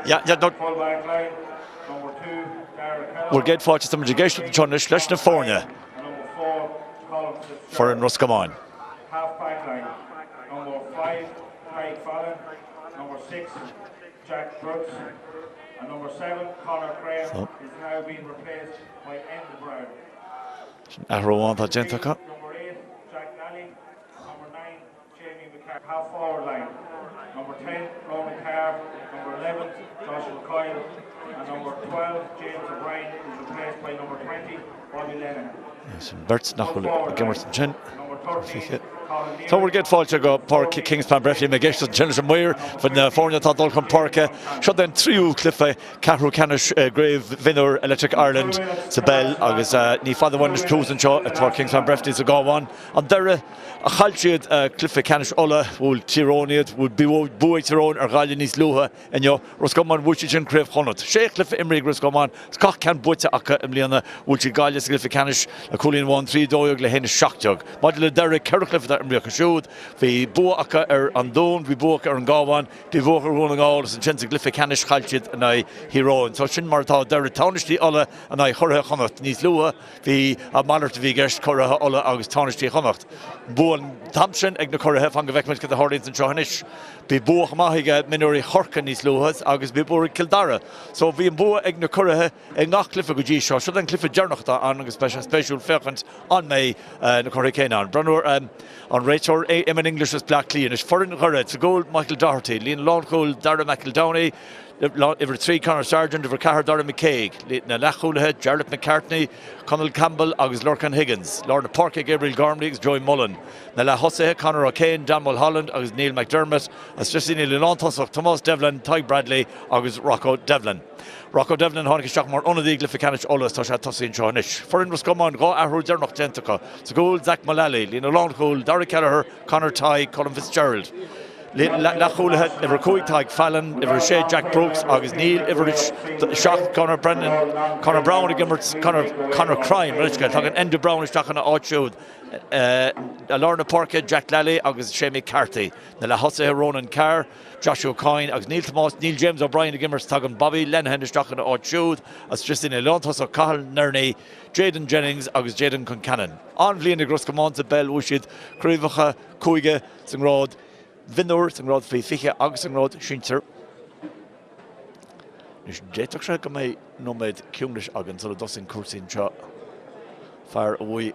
Yeah, no. Full-back line, number 2, Dara. We're getting forward to some education to Chonish, Lesh na Fornia. Number 4, Colin For in Ros Comáin. Half-back line, number 5, Craig Fallon. Number 6, Jack Brooks. And number 7, Conor Craobh, is now being replaced by Enda Brown. Ahrowan that Gentaka. Number 8, Jack Nally. Number 9, Jamie McCarr. Half-forward line. Number 10, Roman Carr. Number 11, Joshua Coyle. And number 12, James O'Brien, is replaced by number 20, Bobby Lennon. Yes, Bert's Nachul Gimmerton Chin. Number 13, So we're getting forward to go Park Kingspan Breffni Megesh to Jennifer Moyer from the Fornia Tadolcom Park. Shot then Trio Cliffe, Ceathrú Canish, Grave, Mionúr, Electric Ireland, Sabel, August, Ni Father One is Cruising Shaw at Park Kingspan Breffni to go on. And Dara, a Halchiad, Cliffe Canish Ola, will Tironiad, would be Boy Tyrone, or Galianis Luha, and yo, Ros Comáin, Wuchich and Crave Honot. Sheikh Cliffe Imrig, Ros Comáin, Scott Can Butcha Aka, Emliana, Wuchich Galias, Cliffe Canish, a Coolin 1-3 Doire, Lehen Shockjug. Model Dara, Kerricliff that Emriaka Shoot, the Boaka and Don, we Boaka and Gawan, the Boaka rolling all, and Chensic Cliffe Canish, Halchid, and I hero. So Shin Martha, Dara Townish, the Ola, and I Horra Honot, Nis Lua, the Maller to Vigesh, Corra Ola, August Townish, the Honot. Boan Thompson, Egna Corra Hef, Angavekmans, the Hordins and Shohanish, the Boak Mahiga, Minori Horka, Nis Luas, August Bibori Kildara. So we Boa Egna Corra, Egna Cliffe Guji, so then Cliffe Jernachta, and special fervent on May, the Corra Canan. Brunor, on Rachel, in English is Black Cleanish, foreign Corra, it's a goal, Michael Doherty, Lean Longcool, Dara McEldowney. Every 3 Conor Sargent, every Cahar Dara McCaig, Leighton Lachulahead, Jarlath McCartney, Conal Campbell, August Lorcan Higgins, Lorna Parker, Gabriel Gormley, Joy Mullen, Nella Hosse, Conor O'Kane, Dan Mulholland, August Neil McDermott, as Justine Lelantos of Thomas Devlin, Ty Bradley, August Rocco Devlin. Rocco Devlin, Honig Shockmore, Una the Glyphicanich, Olas, Tosha Tossi and Shawnish. Foreign Ros Comáin, Go Ahru Dernoch Gentaka, Zagul, Zach Mullally, Lina Longcool, Darry Kelleher, Conor Ty, Colin Fitzgerald. Lachulahead, every Coig Fallon, every Shea Jack Brooks, August Neil, every Shock, Conor Brennan, Conor Brown, Conor Crime, Richard, talking Enda Brown is talking to Outshowed, Lorna Parker, Jack Lally, August Shea McCarthy, Nella Hosse, Ronan Carr, Joshua Coyne, August Neil Thomas, Neil James O'Brien, the Gimmers, talking Bobby Lennon is talking to Outshowed, as Justine Lontos, Cathal Nerney, Jaden Jennings, August Jaden Concannon. On Vlian, Ros Comáin, Bell, Wushid, Craobh, Coige, Singrod, Mionúr, Singrod, Fiche, August Singrod, Shinter. Nish Jetach Shag may nomad Kunglish Agan, so the Dustin Kursin shot far away.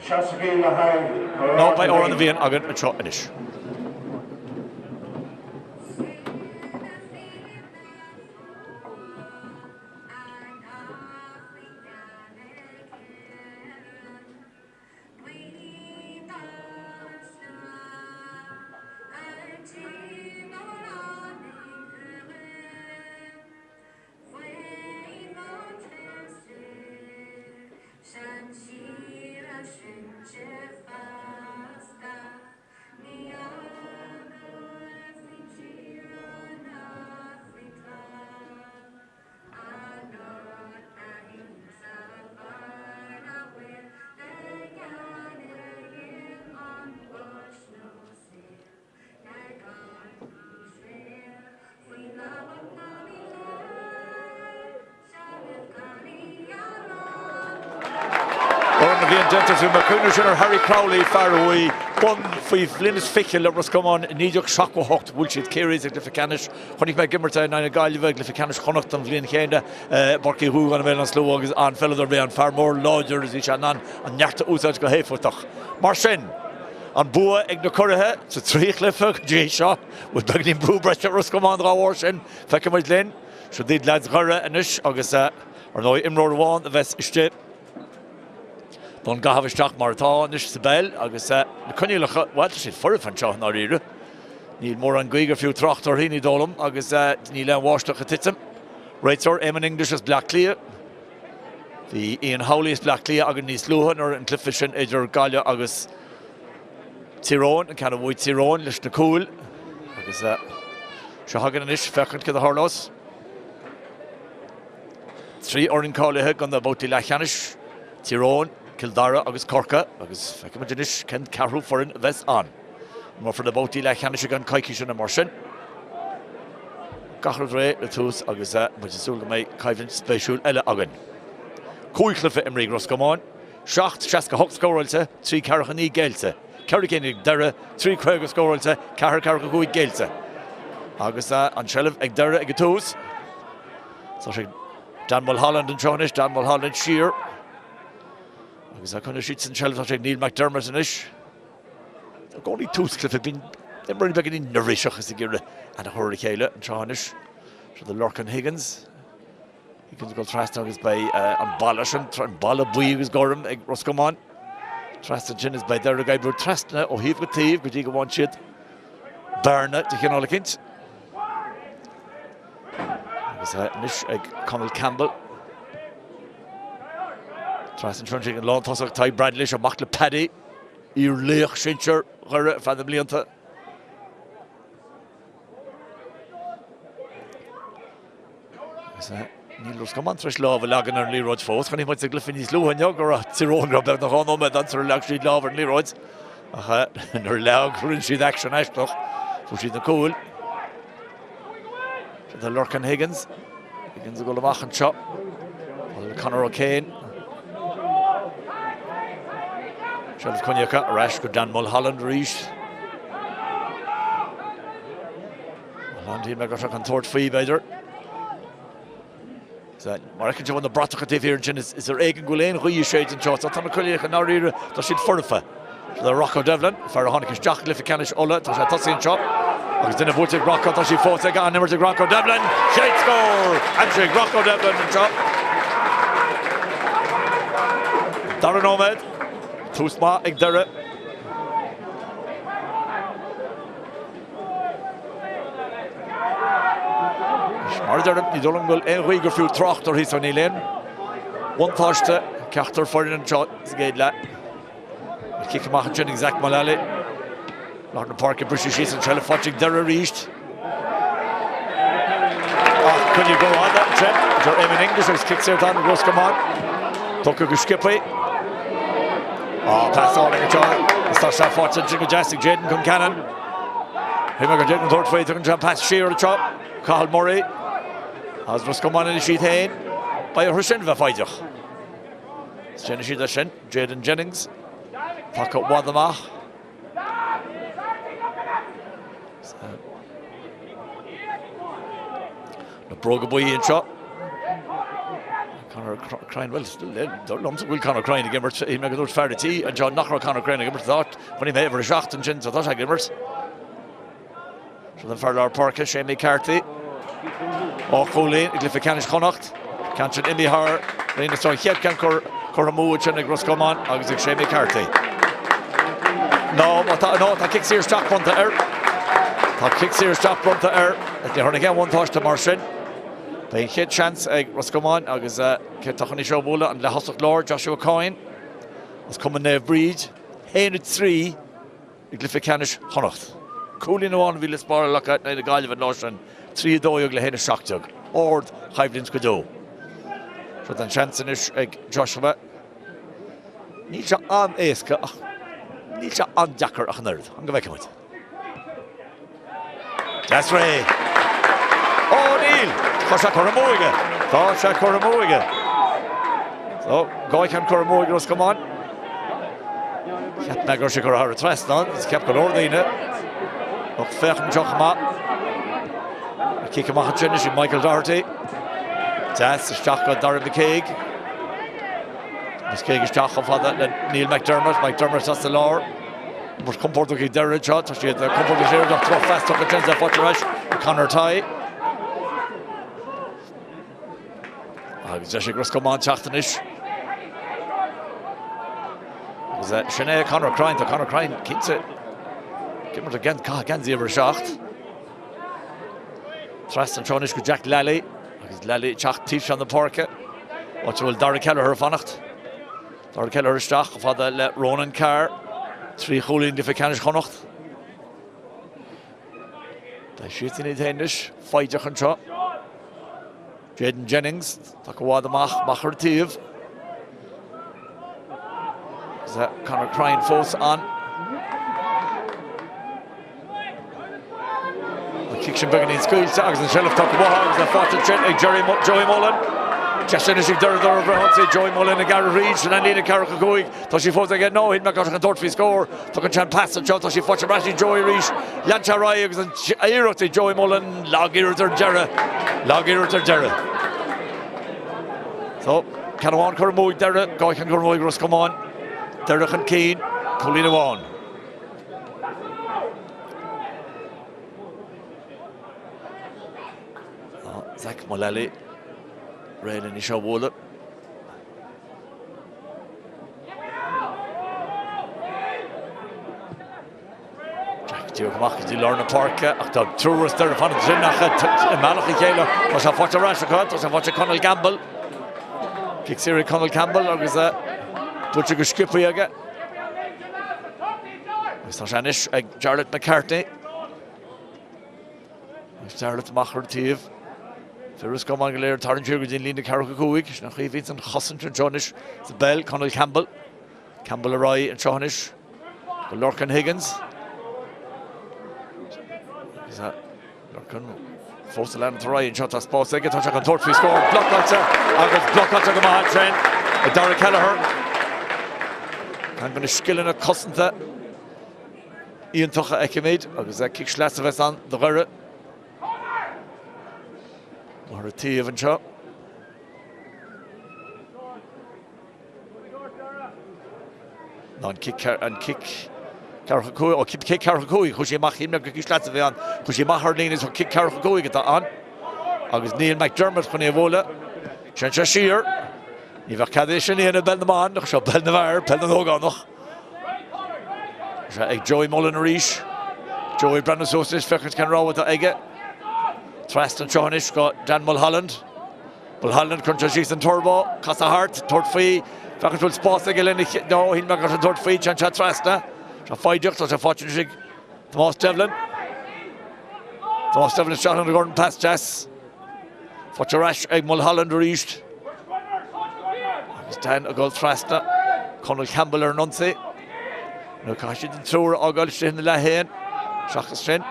No, by Oran the Vian Agan and shot Inish. Dentist McCunner Harry Crowley far away. One five Linus Fichel Ros Comáin Niduk Shakwa Hocht Bullshit Carries at Glyphicanish. Honig McGimmerton Nine Galliva Glyphicanish Connacht and Vlin Kenda Borky Hu on Melon Slow is on fellow there be on far more larger as each and Nyarta Usaj go Hefotach. Marshin on Bua Ignocorahe, so 3 Clifford, J Shaw with Bagnin Brewbrush at Ros Comáin Rawarshin, Feckamid Lynn, should did lads Gurra and Ish August or no Imror one the Vest Ishte. Don Gahavish Jack Martha, Nish Sabel, August the Cunnilla, what is it for a fan shot? Not either. Need more on Guiga, few Tráchtaire, he need Dolum, August Nila Washtock at Titsum. Rates are Eamon English is Black Clear. The Ian Howley is Black Clear, August Nis Luhan or in Cliffish and Edger Gallia, August Tyrone, and kind of white Tyrone, Lish the Cool. August Shahagan and Ish, Fekant to the Harlos. 3 Orin Callie on the Boti Lachanish, Tyrone. Kildara, August Corca, August Fekimajinish, Ken Ceathrú for in Vest on. More for the Boti Lachanish again, Kaikish and Immersion. gachar ré le tús agus muid súla mé caibhann spéisiúil eile agan. Cúichlifa imrí Ros Comáin, 7-8 scóráilte, 3 carcha ní géilte. Ceiricénig Dara, 3 Craobh scóráilte, 4 carcha 5 géilte. Agus an seilemh ag Dara ag tús. Tá sé Dan Mulholland an Ceannais, Dan Mulholland siar. Agus chuna siad san seilemh tá sé Neil McDermott in isis. Tá gáí túsclifa bín Imrún begin in nerviseach as a gire and a hurry chéile an Ceannais. So the Lurcan Higgins. Higgins go Tráchtaire agus by an Ballashan, an Balla Bui agus Gorham ag Ros Comáin. Tráchtaire gin is by there a guy brú Trastna ó híh go tíh go dtí go bhain siad Barna de chin ála cint. Agus nis ag Conal Campbell. Tráchtaire trunching an lán tosach Ty Bradley a mach le Paddy. Ír léach sinseir ghuire fan na blianta. Níl Ros Comáin treis lábh legan ar líróid fós, chuní muid a glyfin níos luúhainneog ar a tírónra beag nach anóid an tar leag siad lábhar líróid. Nar leag chuann siad action eisteach, fu siad na cúil. The Lurcan Higgins. Higgins a go amach an seo. Conor O'Kane. Seamus Cunyacha, a rash go Dan Mulholland ríis. Mulholland hí me go an tort fí beidir. Mar ecinn se bhain na bratacha tíh hÉireann is ar éigen go léon chuí séid an seo, tá na Cluiche an áíre tá siad forfa. The Rocco Devlin, fear a tháinig is deach glyfa Ceannais ola, tá sé tosaí an seo. Agus duine bhúlta Rocco tá sí fóta an nimir Rocco Devlin. Shade score! Handshake Rocco Devlin an seo. Dara nómed. Tús má ag Dara. Mar Dara ní dólam bhfuil éon gur fiú Tráchtaire hí san íléon. Bhaintáiste Ceathrú foireann an seo is géad le. Kick amach an sin Zach Mullally. Nach na park British she's and Chella Fudging Dara reached. Can you go on that trip? Your aim in English as kicks here down Ros Comáin. Tucker go skippy. Pass on like a child. Starts that fortune to majestic Jaden Concannon. Him go Jaden third way to jump past Shear the chop. Carl Murray. As Ros Comáin in the sheet hain. By a Hushin Vafidach. Jenny Sheet Shin, Jaden Jennings. Fuck up one of them off. The Broga boy in shot. Conor crying well, still lumps will Conor crying again. He made a fair tea, and John Knocker Conor crying again. Thought when he made a shot and chins, I thought I gimmers. So then for our parka, Shane McCarthy. Oh, Colleen, Cliffy Ceannais Connacht. Canchin Imi Har, Lena Star Hiet can Coramu, Chinnig Ros Comáin, August Shane McCarthy. No, that kicks here, stop front to air. That kicks here, stop front to air. If they again one touch to Marshin. They hit chance, Ros Comáin, August Ketachani Showbula, and the House of Lord, Joshua Coyne. Was coming there, Breed. Hained 3, Cliffy Ceannais Connacht. Coolin on Villas Bar, look at the guy of a notion. 3 doig le Hained Shockjug. Or Hivelins could do. So then chance in Joshua. Nisha on Eska. Nisha on Jacker ach nerd. I'm going back with. That's Ray. Oh, Neil. Tosha Coramoiga. Tosha Coramoiga. So, Goy can Coramoiga Ros Comáin. Cat Nagoshi Corahara Traston. It's kept on Ordina. Look, Ferm Jochma. Kick him off finish in Michael Doherty. That's the shot got Dara McCaig. McCaig is shot off on that Neil McDermott. McDermott has the lower. But comfort to get Dara shot. So she had the comfort to share. Got 12 fast. Took a chance at Butcherash. Conor Ty. Jessica Ros Comáin Ceannais. Was that Sinead Conor crying to Conor crying? Keeps it. Give her again. Again, the shot. Thrastan Ceannais go Jack Lally. Lally Chach Tish on the Porca. What will Dara Keller her fanacht? Dara Keller is Stach of the Ronan Carr. 3 Julian de Ceannais Connacht. They shoot in it Hamish. Fight and shot. Jaden Jennings. Takawada Macher Tiv. Is that Conor crying force on? Kingspan began in school, agus an shelf talk agus na fáte Trent ag Joey Mullen. Just as she did Joey Mullen and Gary Reid, and then Lena Carrick going. So she thought again, no, he'd make a third score. Took a chance pass and shot, so she fought Rashid Joey Reid, Lancha Ryan, and Aero Joey Mullen, Logir to Dara. So, Canawan Cormoy, Dara, Guy can Cormoy, Ros Comáin, Dara and Keane, Colina Wan. Zach Mullally. Rain in the show wallet. Jack Diogmach is the Lorna Parka. After Truris there, upon the Malachi Kayla was a watch a Rashakot, was a watch a Conal Campbell. Kick Siri Conal Campbell, or was that Butcher Skippy? Mr. Shanish, Jarlath McCartney. Jarlath Macher Tiv. Ros Comáin Galéir Tarn Jurgen in Lena Carrick Coig, nach Vincent Hossent and Johnish, the Bell, Conal Campbell, Campbell Arroy and Johnish, Lorcan Higgins. Is that Lorcan? Forced the land to Ryan, shot a spot, second touch on Tortry scored, block culture, August block culture come on, Trent, Dara Kelleher. I'm going to skill in a Cossenta. Ian Tucha Ekimid, August that kick Schlasseves on the Rere. Or a tea of and shot. Non kick Caracoi or kick Caracoi, who she mach him like a slats of on, who she mach her lean is kick Caracoi get that on. August Neil McDermott when he vola. Chancha Shear. You've a Kaddish in a Belnaman, no shall Belnavar, Pelnanog noch. Joey Mullen Reish. Joey Brandon Sosis, Feckers can roll with the egg. Trust and Johnish got Dan Mulholland. Mulholland contra and Turbo, Casa Hart, third fee. Feckers will spot again. No, he'll make a third fee. Chancha Trasta. A 5 ducks, a fortune. Thomas Devlin. Thomas Devlin shot on the garden past Jess. Forturash, Egg Mulholland reached. Dan a goal Trasta. Conal Campbell or Nuncy. No, Kashi didn't throw her. All goals in the Lahain. Shakastrin.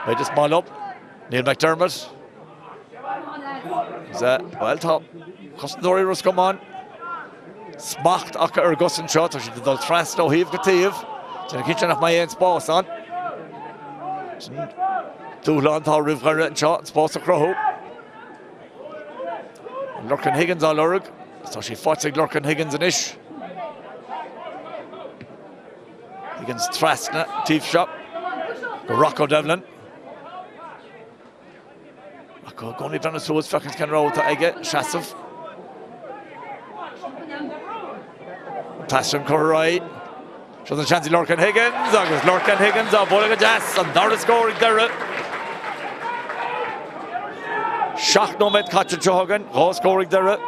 Made a small up. Neil McDermott. Is that well top? Doire Ros Comáin. Smacht Aka or Gussin shot. She did the Trust no heave Gativ. So the kitchen of my ends boss on. Doolan Thal River and shot. Sports of Craobh. Lurkin Higgins all Urg. So she fought Lurkin Higgins and Ish. Higgins Trastna. Teeth shot. Rocco Devlin. Goni Branaso's fucking can roll to Ege, Shasov. Pass from Corroy. Shows a chance to Lorcan Higgins. August Lorcan Higgins are bowling a jazz and Dara scoring Dara. Shach no met catch a Jogan. Ros scoring Dara.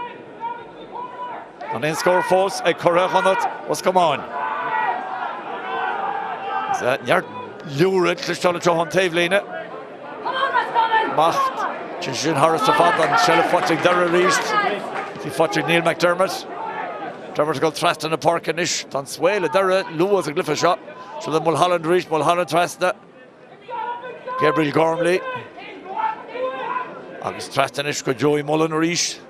And then score force a Craobh on it. Ros Comáin. Is that Yard Lurid Clishton Johan Tavlina. Macht. Chin Harris to Fad and Shell Fotching Dara reached. He Fotching Neil McDermott. Dermott got thrust in the park and ish. Don Swale, Dara, Lewis a glyph shot. So then Mulholland reached, Mulholland thrust. Gabriel Gormley. August thrust in ish, Joey Mullen reached.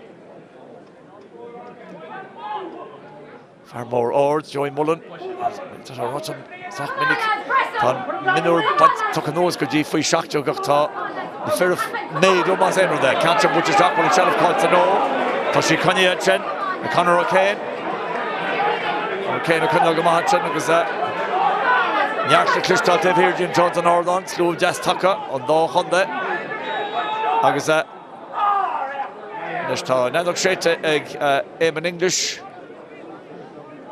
Far more odds, Joey Mullen. Mionúr, but took a nose, could you free shock to go to. The fear of made almost end of that. Can't jump, which is Jack, but it's Sheriff called to know. Toshi Kanye Chen, Connor O'Kane. O'Kane, O'Kane, O'Kane, because that. Nyark the Crystal Tave here, Jim Jones and Ordon, Slew Jazz Tucker, on the Honda. Agus that. Nishta, Nandok Shate, Aim in English.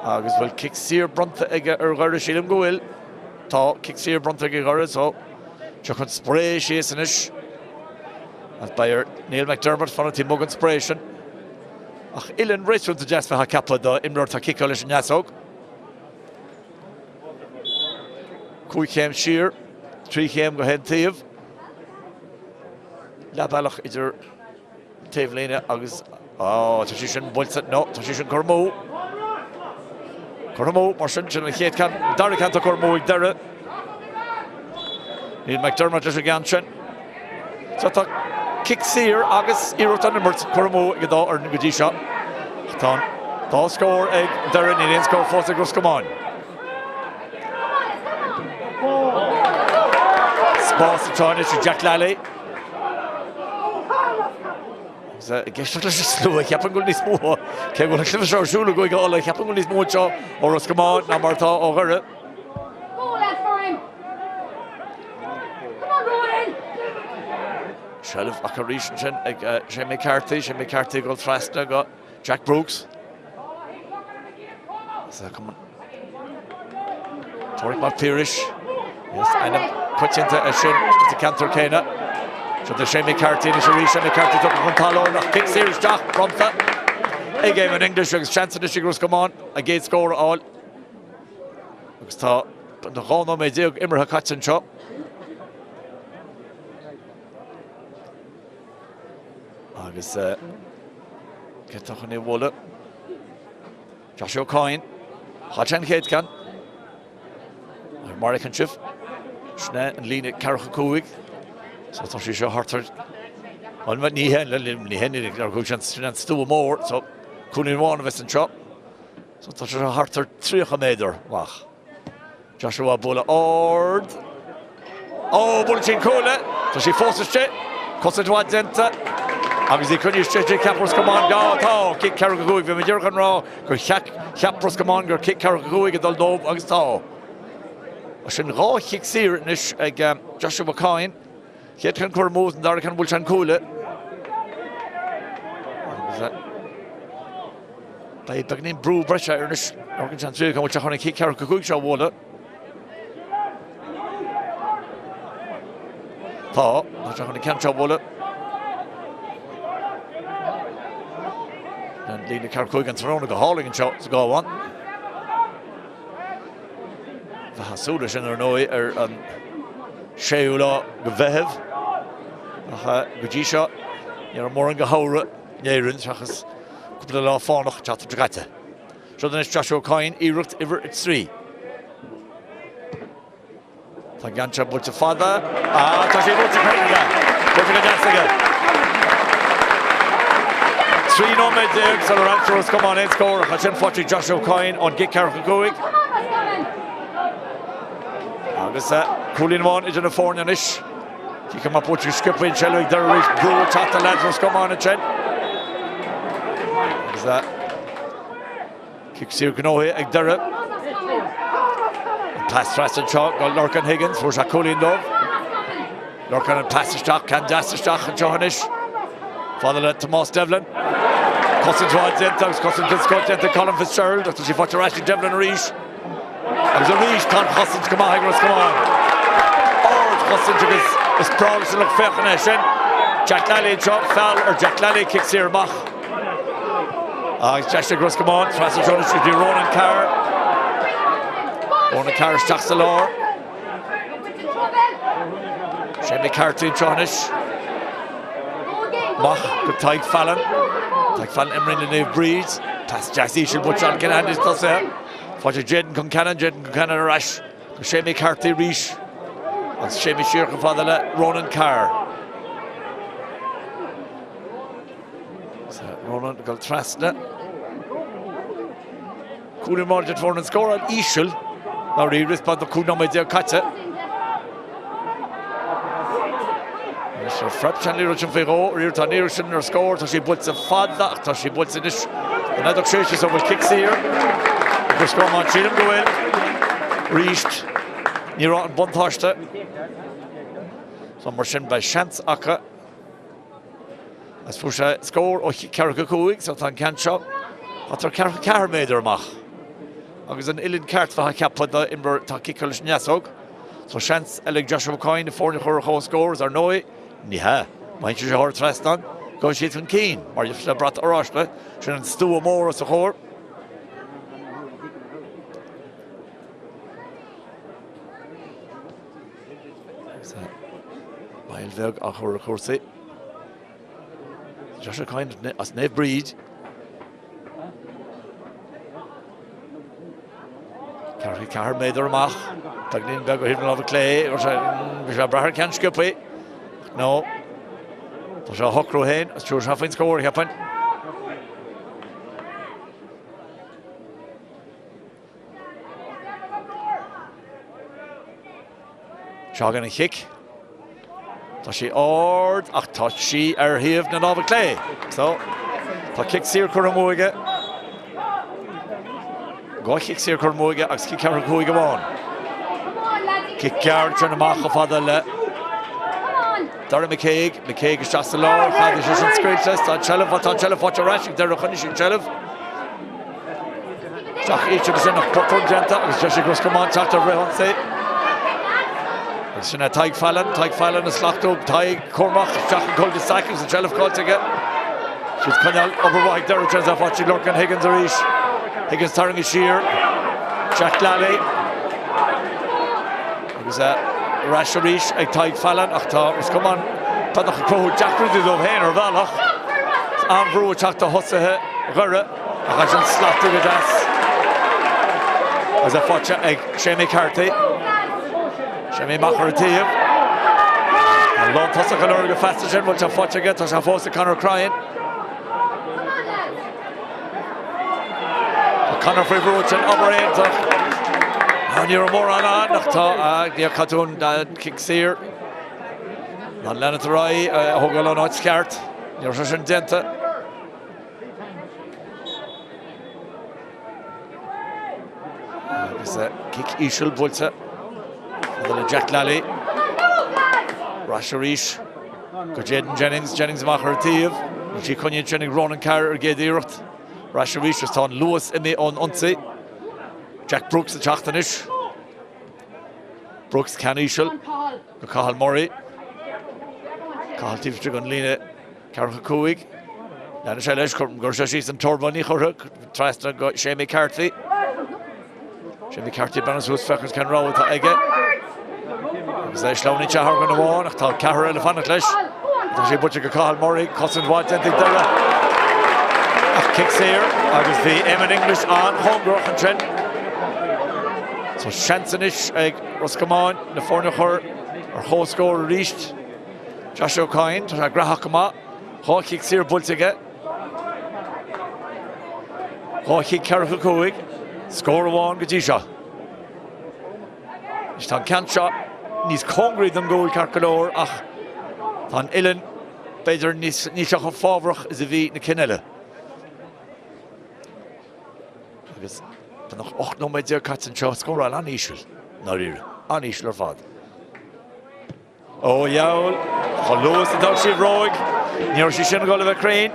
Agus will kick Sear Brunta, Egg, or Shilim Goil. Ta, kick Sear Brunta, Egg, so. Chuck on spray, she is in ish. As by Neil McDermott, for a team Mug inspiration. Ach, Ilan race with the Jazz for Hakapa, the Imror Takikalish and Yasog. Kui came sheer, 3 came go ahead, Tave. Labalach is your Tave Lena, August. Oh, Tashishan Bolset, no, Tashishan Cormo. Cormo, Marshin, and Kate can, Dara can't Cormo, Dara. Neil McDermott is again, So tá kick sír agus iirecht an immert chuirmó go dá ar na godí seo. Tá scór ag Dara ní réon scór fós ag Ros Comáin. Spás atáine sé Jack Lally. Geiste leis slú ceapan go níos mó. Cé go clifa seorsúla go gála ceapan go níos mó seo ó Ros Comáin ná martá ó ghuire. Shelf ach a rísin sin ag Jamie Carty go trasna go Jack Brooks. So come on. Torric Mark Pirish. Yes, and puts into a shin to Cantor Kena. So the Jamie Carty is a rísin Carty took from Palo nach kick series Jack Bromta. A game in English agus chance to Ros Comáin a gate score all. Agus tá the Ghana mé déag immertha catsin seo. Agus Ceathrú ní bhla. Joshua Coyne. Hachan Chéad can. Marichan Schiff. Sne and Lina Carachacúig. So tá sí seo hartar. An bhaid ní hen ar go sin stú mór, so cúnaí bháin a bheits an seo. So tá sé hartar 3 méadar wach. Joshua bula ord. Bula sin cúla. Tá sí fósaiste. Cosad bhaid denta. Agus í cunne straight cap Ros Comáin tá kick Carachacúig bhí meidir an rá gur cap Ros Comáin gur kick Carachacúig a dul dómh agus tá. Sin rá kick sír inis ag Joshua Coyne. Chéad can chuir mós an Dara can bhfuil sin cúla. Ba bagnín brú breise ar inis organ sin tríú can bhfuil se chuna kick Carachacúig seo bhla. Tá se chuna cean seo bhla. And Lina Carachacúig an tróna go háling an seo sa gáháin. Bheit hasúla sin ar nói ar an séúla go bheitheh. Go dtí seo ar an mór an go hára néireann seachas cúpla lá fánach Tráchtaire. So then it's Joshua Coyne iirecht iver at 3. Tá Donncha bute fada. Tá sé bute Peile. Bute go Donncha. 3 nóid déag sa Ros Comáin éon scór a sin fáilte Joshua Coyne an gig Carachacúig. Agus cúlín bháin idir na fórne inis. Tí come up with your skipwin shelling there is Brew chat the lads Ros Comáin and Chen. Is that kick Sir Canoe ag Dara. Pass thrust and shot got Lorcan Higgins for Colin Dove. Lorcan and pass the stock can dash the stock and Johanish. Father let Tomas Devlin. Cousins rides in, Cousins gets caught into Colin Fitzgerald after she fought to Ashley Devlin Reach. It was a Reach, Cousins come on, Ros Comáin. Cousins is proud to look fair connection. Jack Lally drop foul or Jack Lally kicks here back. It's Josh Ros Comáin, Tracy Jonas should be Ronan Carr. Ronan Carr stacks the law. Jamie Carty Jonas. Mach, good tight Fallon. Tight Fallon Emrin and Nave Breeds. Pass Jassy should put John Cannon is does there. For Jaden Concannon Rash. Jamie Carty Reach. And Jamie Shearkin Father Ronan Carr. So Ronan got Trasna. Cool margin for an score on Ishel. Now he responded to Kuna Media Kata. So Frapchan Lirochan Fero, Rirtan Iroshan or score, so she puts a fad, so she puts in this. Another chase is over kicks here. Ros Comáin Chilum go in. Reached. Near on Bunthashta. So Marshin by Chance Aka. As Pusha score or Carachacúig, so Tan Canshop. After Carachacúig made her mach. Agus an Ilin Cart for Hacapada in Takikalish Nyasog. So Chance Elig Joshua Coyne, the 4 Chorachó scores are Noe. Niha. Mind you, Hor Trastan. Go sheet from Keen. Or you should have brought Orashla. Shouldn't stew a more as a whore. Mailveg a Chorachorsi. Joshua Coyne as Nave Breed. Carr made her mach. Tagnin beg hidden over clay or Brahar can't skip it. No. Tá sé hocrú héin, as túr se faoin scóir heapin. Seagan a chic. Tá sí ord, ach tá sí híomh na nábha clé. So, tá kick sír chuirmóige. Gá kick sír chuirmóige agus kick ceathrú cúig amháin. Kick ceart trna amach a fada le Dara McCaig is just a lár, chadis is an scríte, tá Cheilh fáte ráisiigh Dara chuine sin Cheilh. Teach íte agus sin nach portúnta agus Ros Comáin teachtar bhreithon sé. Agus sinna taig Fallon is slachtú, taig Cormach, teach an cóil de saicils an Cheilh cáilte. She's canal overwide Dara trans a fáte Lorcan Higgins a ríis. Higgins tarring a sheer. Jack Lally. Agus Rash a ríis ag taig Fallon ach tá Ros Comáin tá nach crothú Jackruúd ó héin ar bhealach. Anhrú teachta hosathe ghire ach an slachtú go das. As a fáte ag Séamie Carty. Séamie machar a tíomh. An lán tosach an orga festa sin bhil tá fáte aige tá sé fósta Conor Craobh. Conor Freebrú sin obaréintach. An níor mór an nach tá níor catún kick sír. An lena rá thugáil an áit sceart. Níor se sin denta. Agus kick ísisiil búilte. Le Jack Lally. Rash a ríis. Go Jaden Jennings machar a tíomh. Sí coinne Jennings Ronan Carr ar géad iirecht. Rash a ríis is tá Lewis imi ón ionsaí. Jack Brooks a teachtanis. Brooks can ísisiil. Go Cathal Murray. Cathal tíomhte gon líne Ceathrú cúig. Lena sé leis gur sé síos an torbaní chortha Tráchtaire go Séamie Carty. Séamie Carty benas ús fechas can rád tá aige. Agus é sleánaí teathar gan amháin ach tá cethir eile fannach leis. Tá sé bute go Cathal Murray cosan bháid dentigh Dara. Ach kick sír agus bhí Eamon English an hongroch an trin. So seansanis ag Ros Comáin na fórne chur ar chóscóir ríist. Joshua Coyne tá grathach amach. Há kick sír búltaige. Há kick Ceathrú cúig. Scór amháin go dtí seo. Is tá ceant seo níos congraí don gúil carcolóir ach tá Uileann beidir níos seach an fábhrach is a bhí na cineile. Agus tá nach 8 nóméid catan seo scóráil an ísisiil ná ríre. An ísisiil ar fad. Ó jaall, chá Lewis a dag sí bhróig. Níor sí sin go le bheith crainn.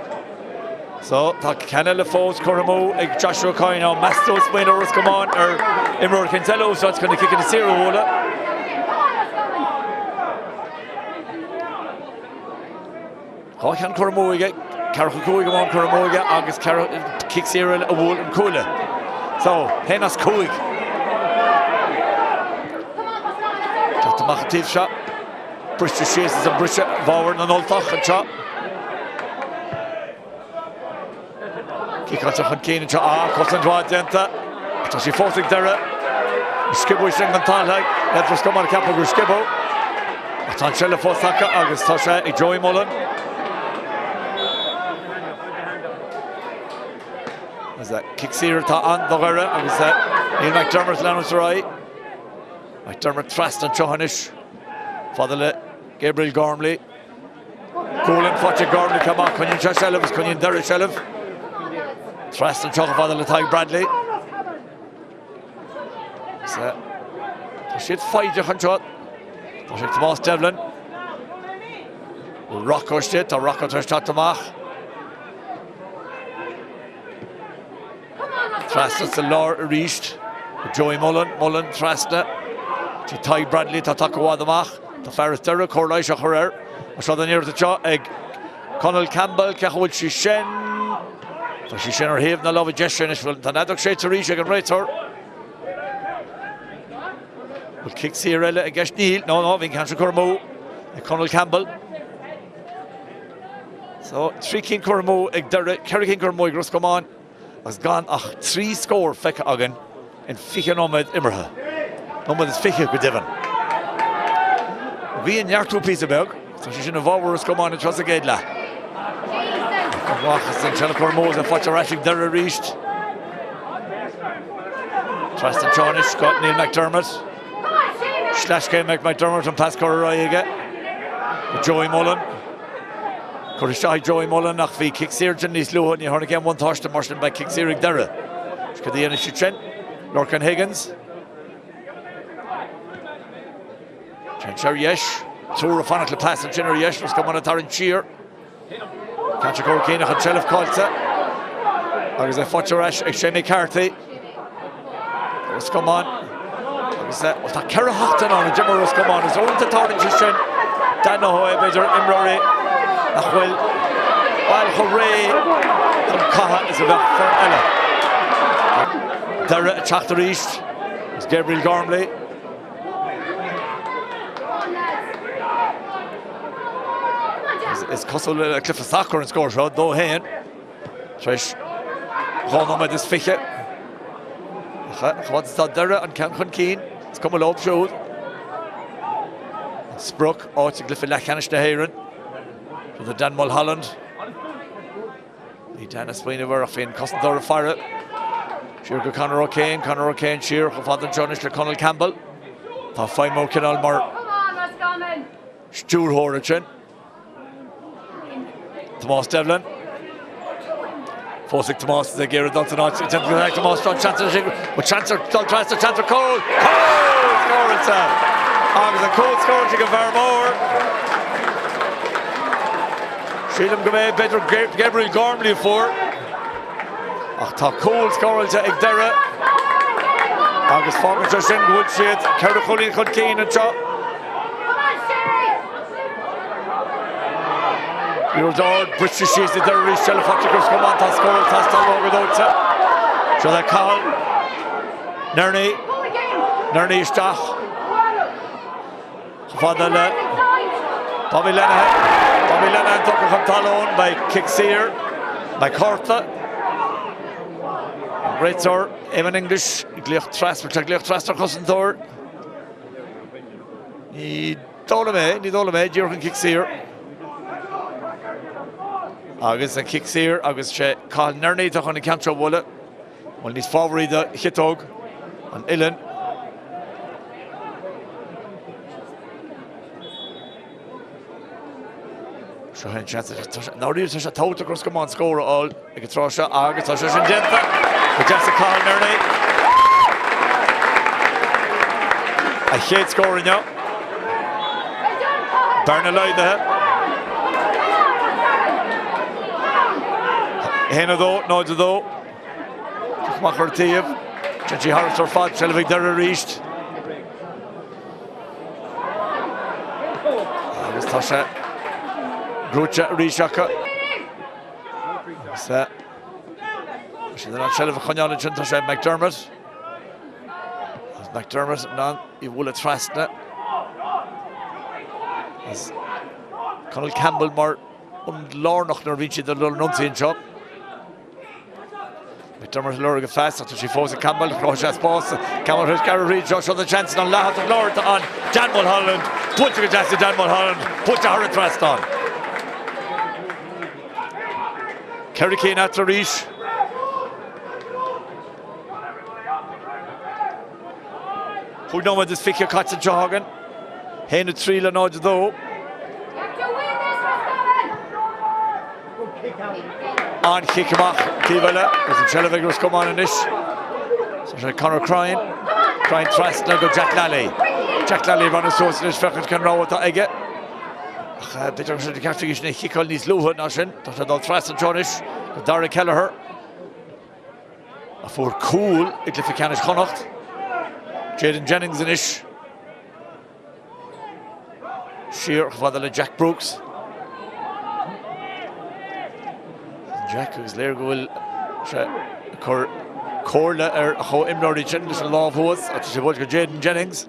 So, tá ceanna le fós chuirmó ag Joshua Coyne á meastos buin Ros Comáin ar imreoir Kintello, so it's gonna kick in the zero hóla. Cá chean chuirmó ige, Ceathrú cúig amháin chuirmó ige agus kick zero a bhfuil an cúla. So, hénas cúig. Tá machatíh seo. Briste síos is an briste bháhar na noltach an seo. Cíáte chun cíann seo cos an dháid denta. Tá sí fósaigh Dara. Skibú sin an tálaigh, le Ros Comáin ceappa gur skibú. Tá Cheilh fósacha agus tá sé ag Joey Mullen. As kick sír tá an do ghaire agus Neil McDermott leanús rá. McDermott thrastan an teochanis. Fada le Gabriel Gormley. Coolan fáte Gormley camach chuinn se Cheilh agus chuinn Dara Cheilh. Thrastan teocha fada le Taig Bradley. Tá siad faideach an seo. Tá sé Tomás Devlin. Rocco stiad, tá Rocco tar teacht amach. Thrastan sa lár a ríist. Joey Mullen thrastan. Tí Taig Bradley tá takeád amach. Tá Ferris Dara Corlaise a choréir. A seo an iirta seo ag Conal Campbell cechúil sí sin. Tá sí sin ar thaobh na lámh deisisin is bhfuil tá nádach sé tar ríis ag an réitor. Bhfuil kick sír eile ag gceist Neil. No, bhín ceann se chuirmó ag Conal Campbell. So, 3 cinn chuirmó ag Dara, 4 cinn chuirmó ag Ros Comáin. Agus gan ach 3 scór feice agan in 5 nóméid imirthe. Nóméid is 5 go divan. Bhí an neartú pí a beg, So she's in a vower Ros Comáin and trust again la. Wachas and Chelacor Mose and Fatcher Rashig Dara reached. Trust and Ceannais got Neil McDermott. Slash came McDermott and Pascal Royega. Joey Mullen. Curishai Joey Mullen nach vi Kingspan and Nis Luhan. You heard again one Thursday Marshall by Kingspan Dara. Skadiana Shitchen. Lorcan Higgins. Chen Yesh. Tour of Fanatla Pass and Chen Yesh was coming on a Taryn Cheer. Catch a Corkina and Shelf Colta. Agus a Futcherash, a Shane McCarthy. Ros Comáin. Agus a Kara Hochton on a Jimmer Ros Comáin. Is on to Taryn Chishin. Dan Ahoy, Bezer, Imrori. Achwil. Al Hooray. And Caha is about for Ella. Dara at Tráchtaire East. It's Gabriel Gormley. It's Costle Cliff of Sathairn and scores out, though Hain. Trish. Ron met this fiche. What's that Dara and Canchun Keen? It's come a low showed. Spruck out to Cliff of Lachanish to hÉireann. For the Dan Mulholland. The Dennis Wiener of in Costle Dora Fire. Sheer go Conor O'Kane, Sheer, Father Johnnish to Conal Campbell. Tá 5 more Canal Mar. Stuart Horichin. Thomas Devlin. Fosik Thomas, the Garrett Dalton, Thomas, Chancellor, but Chancellor, Chancellor Cole. Cole scoring, sir. Agus a Cole scoring to Vermore. Sheelam Gomez, better Gabriel Gormley for. Ach, tá Cole scoring to Dara. Agus Fogger Justin Woodshed, Kerry Cullen Keen and Chop. You're done, British is the Derry Shell of Ros Comáin, Tasco, Tastal over Donncha. So they call Nerney Stach. Fadala, Bobby Lena took a Talon by Kingspan, by Corta. Great sir, even English, Gleich Traster Cossentor. Ni Dolome, Jürgen Kingspan. Agus a Kingspan, agus she call Nerney to on the cancer wallet. Well, he's forward the Hitog on Illen. So hen chance now real such a total Ros Comáin score all. I can throw shot agus such a gentleman. But just a call Nerney. I hate scoring now. Bernalai there. Hena though, no to though. Machar Tiev. Genji Harris or Fad, Shelvig Dara reached. Agus Tasha. Cluiche Rishaka. So. She's not Shelvig Chonyan and Tasha McDermott. McDermott, non, he will have trust it. As Conal Campbell more Lornoch Norwegian the Luntian job. McDermott luring fast after she falls at Campbell. Craobh pass. Campbell has Gary Reid. Josh on the chance on Lahat of Lord on Dan Mulholland. Put to the Dan Mulholland. Put the Harry Trust on. Kerry Kane at the reach. Who know what this figure cuts and jogging? Hen at 3 and odds though. On Kickmach, Peile, was in Shelvig Ros Comáin in this. So Conor Crying Trust, now go Jack Lally. Jack Lally running so in his freckles can row with the egg. Bitter should the captain is Hickel Nis Luhan, Nashin, Dr. Don Trust and Johnnish, Dara Kelleher. For cool, Iglifficanish Connacht. Jaden Jennings in ish. Sheer, Fadala Jack Brooks. Jack who's there will Corla how Imrori Jennings and Law was at the Jaden Jennings.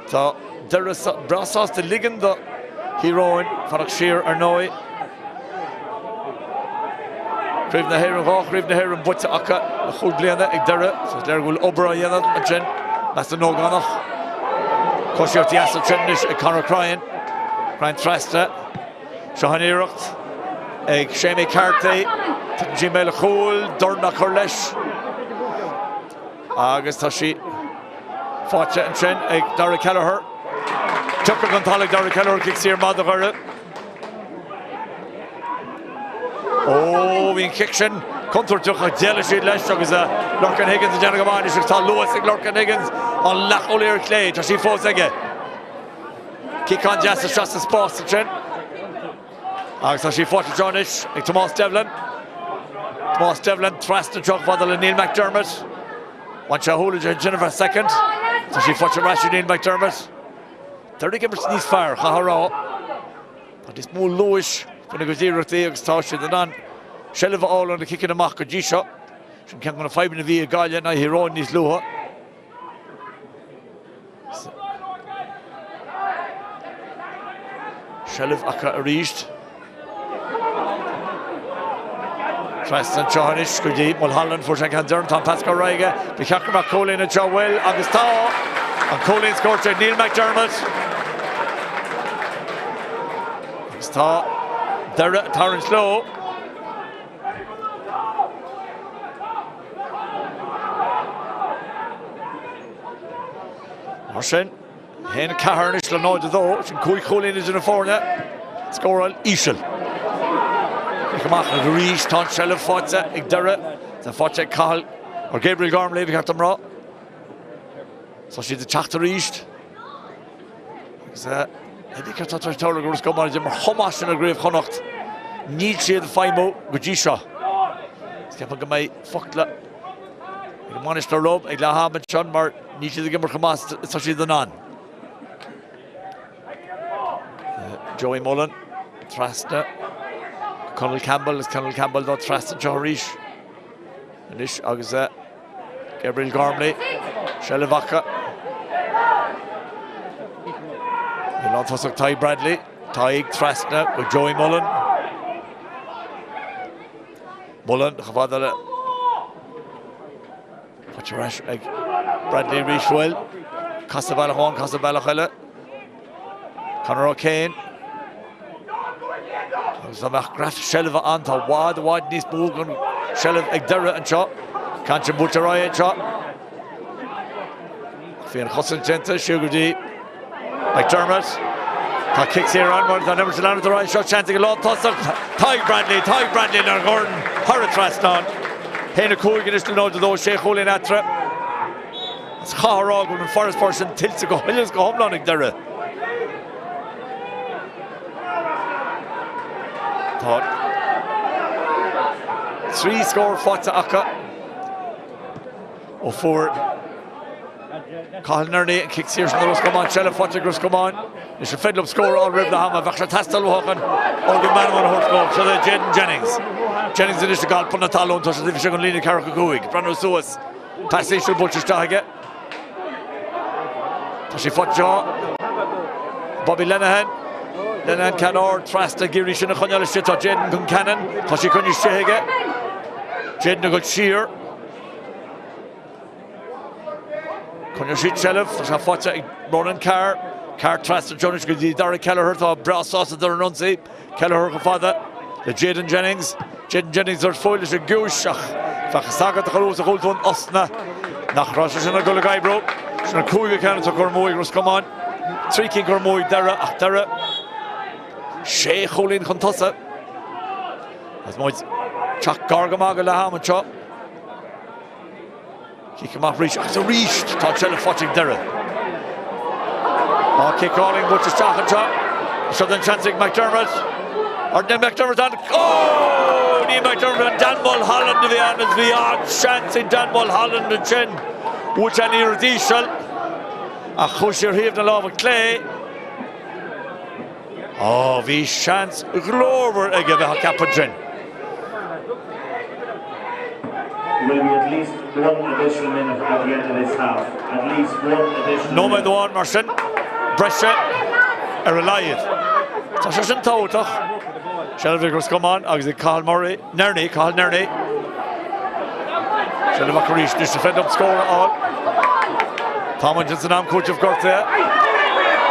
So there is Brassas the Ligan the hero in Farak Sheer or Noi. Craobh na hÉireann Butsa Aka, the whole Gliana, Dara, so there will O'Brien and Jen, that's the no Ganach. Koshi of the Asset Chendish, Conor Crying. Grant Tráchtaire. Sean Iirecht. Ag Seamie Carty. Gmail Cool. Dorna Cluiche. Agus tá sí fáte an sin ag Dara Kelleher. Tucker an talig Dara Kelleher kicks here mad agare. Oh, hín kick sin contour tuch a déile siad leis agus Lorcan Higgins a Jenna Cabhán is tá Lewis ag Lorcan Higgins an lech O'Lear Clay tá sí fós aige. Kick on just a Spórt sin. Agus tá sí fáte Jonis ag Tomás Devlin. Tomás Devlin Tráchtaire tuch fadal a Neil McDermott. One shot Hoolage and Jennifer second. So she fought Rashid Neil McDermott. 30 gimmers knees fire, Chahara. But it's more lowish. When it goes here with the Tashi the Nan. Shelva all on the kick in the mark of G shot. She can't go to 5 in the Via Galia now here on his lower. Shelv Aka reached. Tráchtaire Ceannais go dtí Mulholland for Shankan Durn Tom Pascal Raiga the Ceachrú Comáin and Joe Will agus tá and Comáin scored to Neil McDermott agus tá Dara Tarrant Slow mar sin hen Cathairn is le náide dó sin Comáin is in a fórne score al Ísel Kamach na Rees tan Shelf fáte ag Dara the fáte Cathal or Gabriel Gormley we got them raw so she's the Tráchtaire reached I think it's Tráchtaire Ros Comáin the Hamas in a grave connacht need she the Faimo Gujisha skip a mai fuckla the Manister Rob ag la Hamid Sean mar need she the Gimmer Hamas so she's the Nan Joey Mullen Tráchtaire Colonel Campbell is Colonel Campbell dot Tráchtaire Ceannais and this agus Gabriel Gormley Shelvaka the lot of Ty Bradley Ty Tráchtaire with Joey Mullen Chavadala Patcherash Bradley reached well Casabella Chile Conor O'Kane Zamach Graf Shelva on to wad Nis Bogan Shelv ag Dara and shot Cancha Butcherai and shot Fian Husson Genta Sugar McDermott Tá kicks here onward the number to land at the right shot chanting a lot toss up Ty Bradley and Gordon Hara Tráchtaire Héna Cúigean is to know to those Sheikh Hoolin Atra It's Chahara when Forest person tilts to go Hills go home ag Dara Thought 3 score fought Aka or 4 Cathal Nerney and kicks here from the Ros Comáin Shelf fought Ros Comáin it's a fed up score all river the hammer Vaksha Tastal Hogan Organ Man on horse goal so the Jennings in this goal put Natal on touch the division on Lina Carrick Brano Suas passing to Butcher's target Tashi fought Jaw Bobby Lenahan Canor, Tráchtaire Giri Shinna Chonjala Shita Jaden Gun Cannon, Tashi Kunyi Shehege, Jaden got sheer. Kunyi Shit Shelf, Shafata Ronan Carr Tráchtaire Jonas Gudi Dara Kelleher, Bra Sauce at the Renunci, Kelleher father, the Jaden Jennings are foiled as a Gushach, Fachasaga the Halos, a hold one Osna, Nach Rosh and a Gulagai broke, Shana Kuga Cannon to Gormoy, Ros Comáin, 3 King Gormoy, Dara. Sheikh Hoolin Contassa as much Chuck Gargamaga Laham and Chop. Kick him off reach. It's a reach. Todd Shelf watching Dara. Kick calling Butcher's Chuck and Chop. So then chancing McDermott. Or then McDermott on. Oh! Neil McDermott and Dan Mulholland to the end as the odd chance in Dan Mulholland and Chin. Which an irraditional. A Chushir here the love of Clay. Oh, vi chance Glover ag a Captain. Will be at least 1 additional minute at the end of this half. At least 1 additional No man one Martin. Brescia alive. Tá sé sin tótach. Shelf Ros Comáin agus Cathal Nerney. Shelf Macarish this defend up score all. Tom Johnson am coach of Gorta.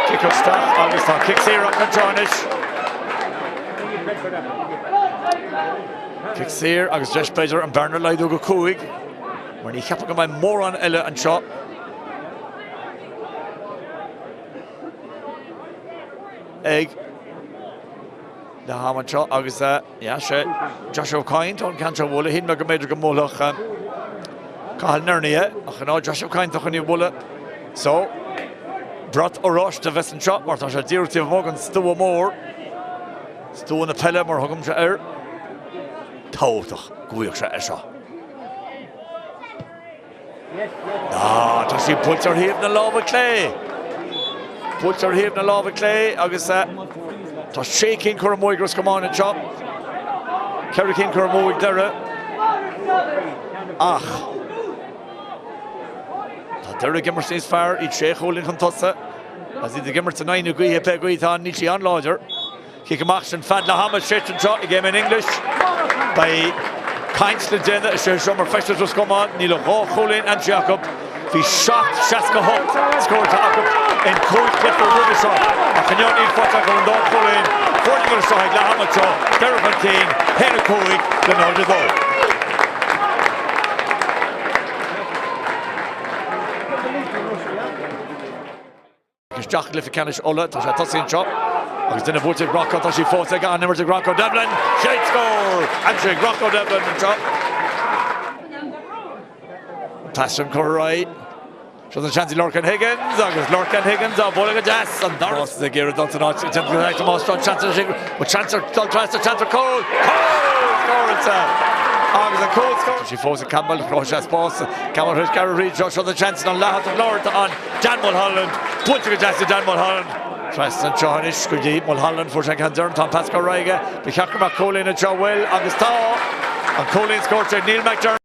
Kicker staff, agus tá kicks here up na Ceannais. Kicks here, agus Jesh Beidir and Bernard Leidu go cúig. Mar ní cheappa go mai mór an eile an seo. Egg. The Hammond shot, agus yeah, sé Joshua Comáin on cancha wolle hin me go méidir go mólach Cathal Nernia, ach ná Joshua Comáin toch ní wolle. So brat ó Ros de Western shot, mar tá sé díirtí mógan stú mór. Stú na Peile mar thugam sé Táach gúach sé seo. Tá sí pultar híomh na lábha clé. Pultar híomh na lábha clé agus tá sé cinn chur amóig Ros Comáin an seo. Ceithre cinn chur amóig Dara. Ach. Tá Dara gimmar síos fearr í sé chólinn chun tosa. As í gimmar sa 9 guithe pe guithe ní sí an láidir. Kick amach sin fad le Hammond shit and shot again in English. By Kainsley Jenna, Shommer Festus Ros Comáin, Nilo Cholin and Jacob. He shot Shaska Holt, scored to Jacob in cold clip for Rubishaw. A Canyon in Fota going down Cholin, 40 minutes side, La Hammond shot, Derek King, Henry Coig, the North of goal. Jack Cliff Canis Ola, Tasha Tossin shot. Agus duna bhúteag Rocco tá sí fósa gan nimir ag Rocco Devlin. Shade score! Andrew Rocco Devlin an shot. Pass from Corey. Shows a chance Lorcan Higgins. Agus Lorcan Higgins á bóla go jazz. An Dara. Ross the gear Donncha náid. It's going to go to Mostron. Chancellor Higgins. But Chancellor Cole. Cole! Score it's agus a Cole score. She fósa Campbell. Cross Spórt. Campbell his Gary Reid. Shows the chance on Lahat of Lord on Dan Mulholland. Búteag go jazz to Dan Mulholland. Preston Ceannais go dí Mulholland for Shankan Durham Tom Pascal Reiga. Be Ceachar mac Colin and Joe Will agus tá. And Colin scored to Neil McDermott.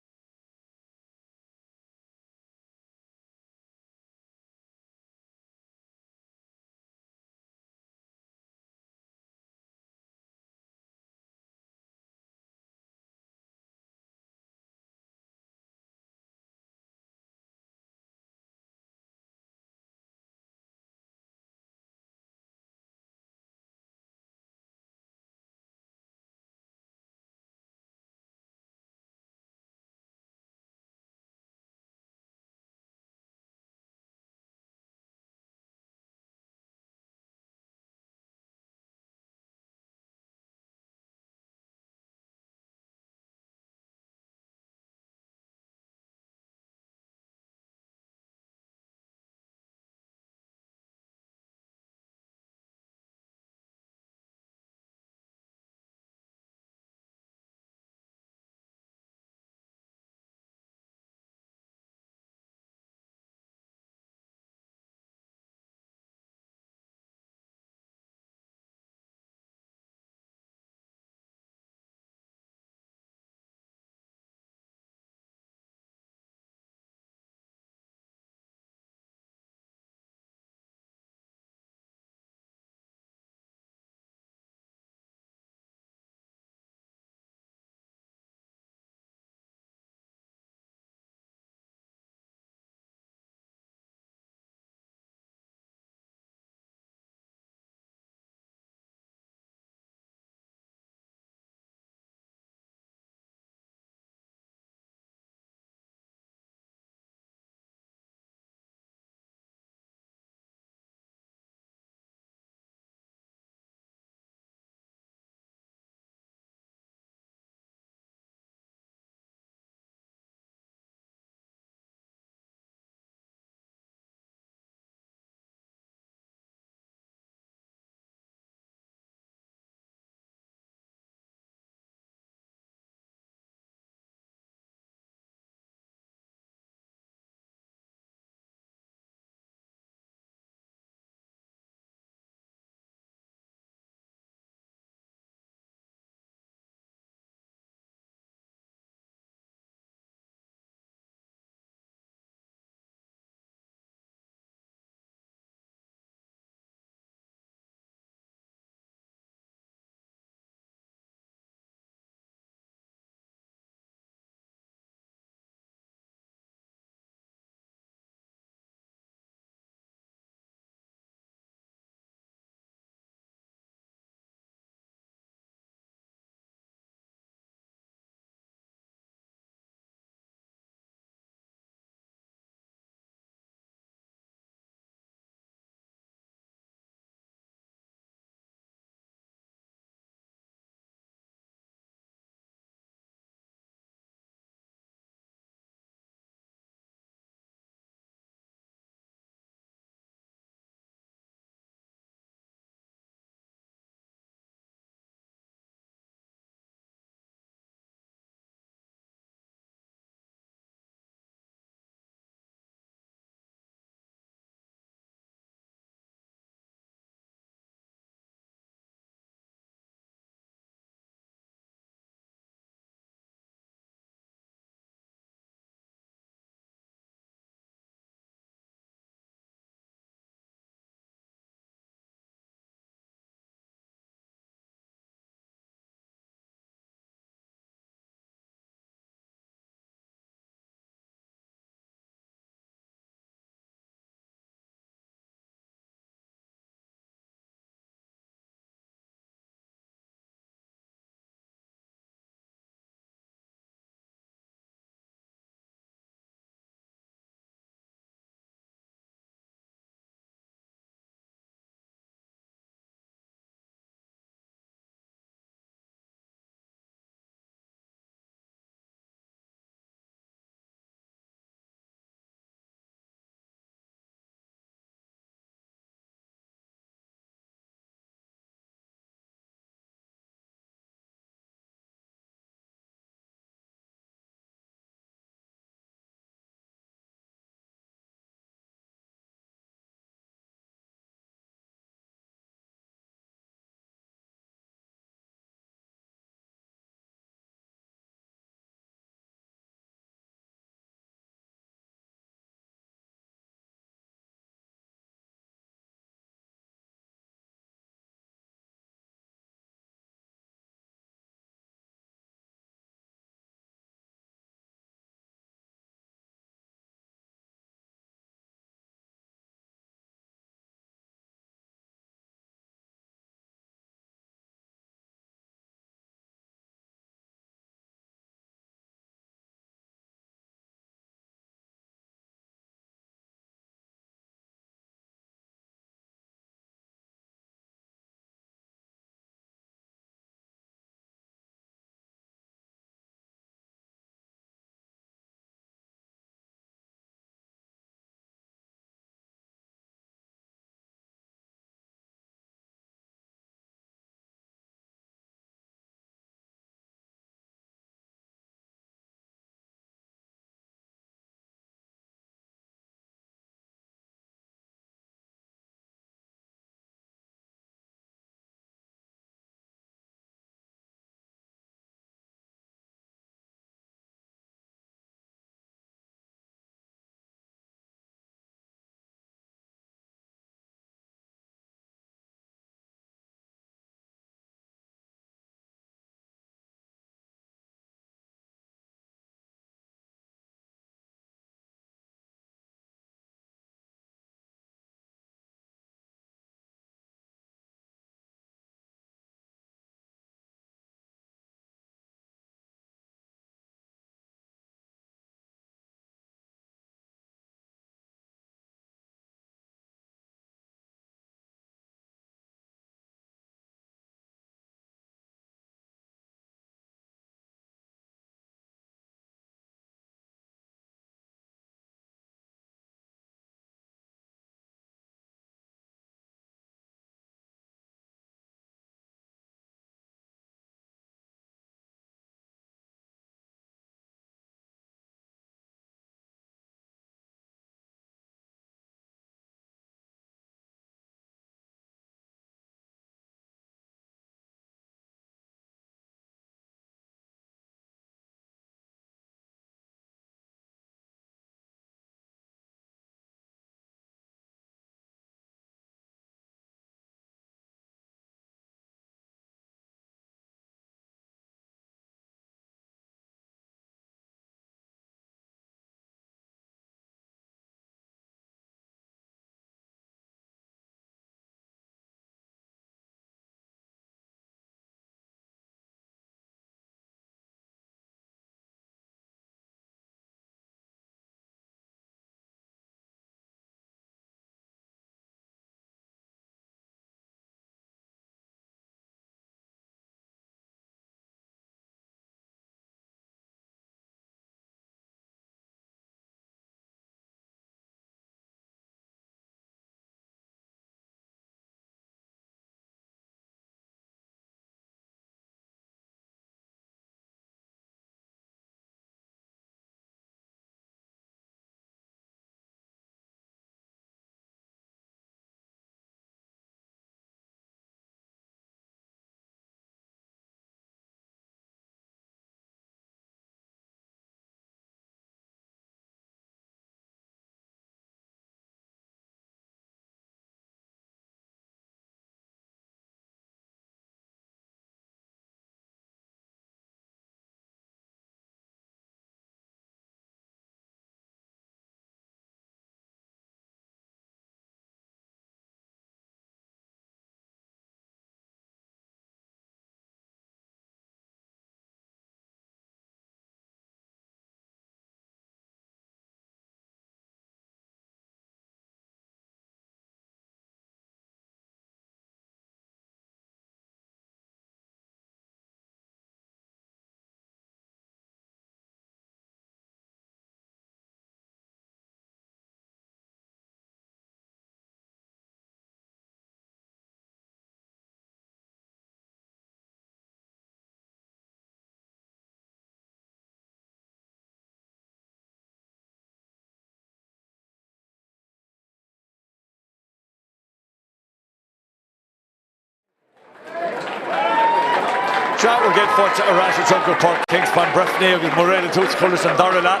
Shot will get for a rash of Chunker Park, Kingspan, Breffni, agus Morella, Toots, Cluiche, and Dara.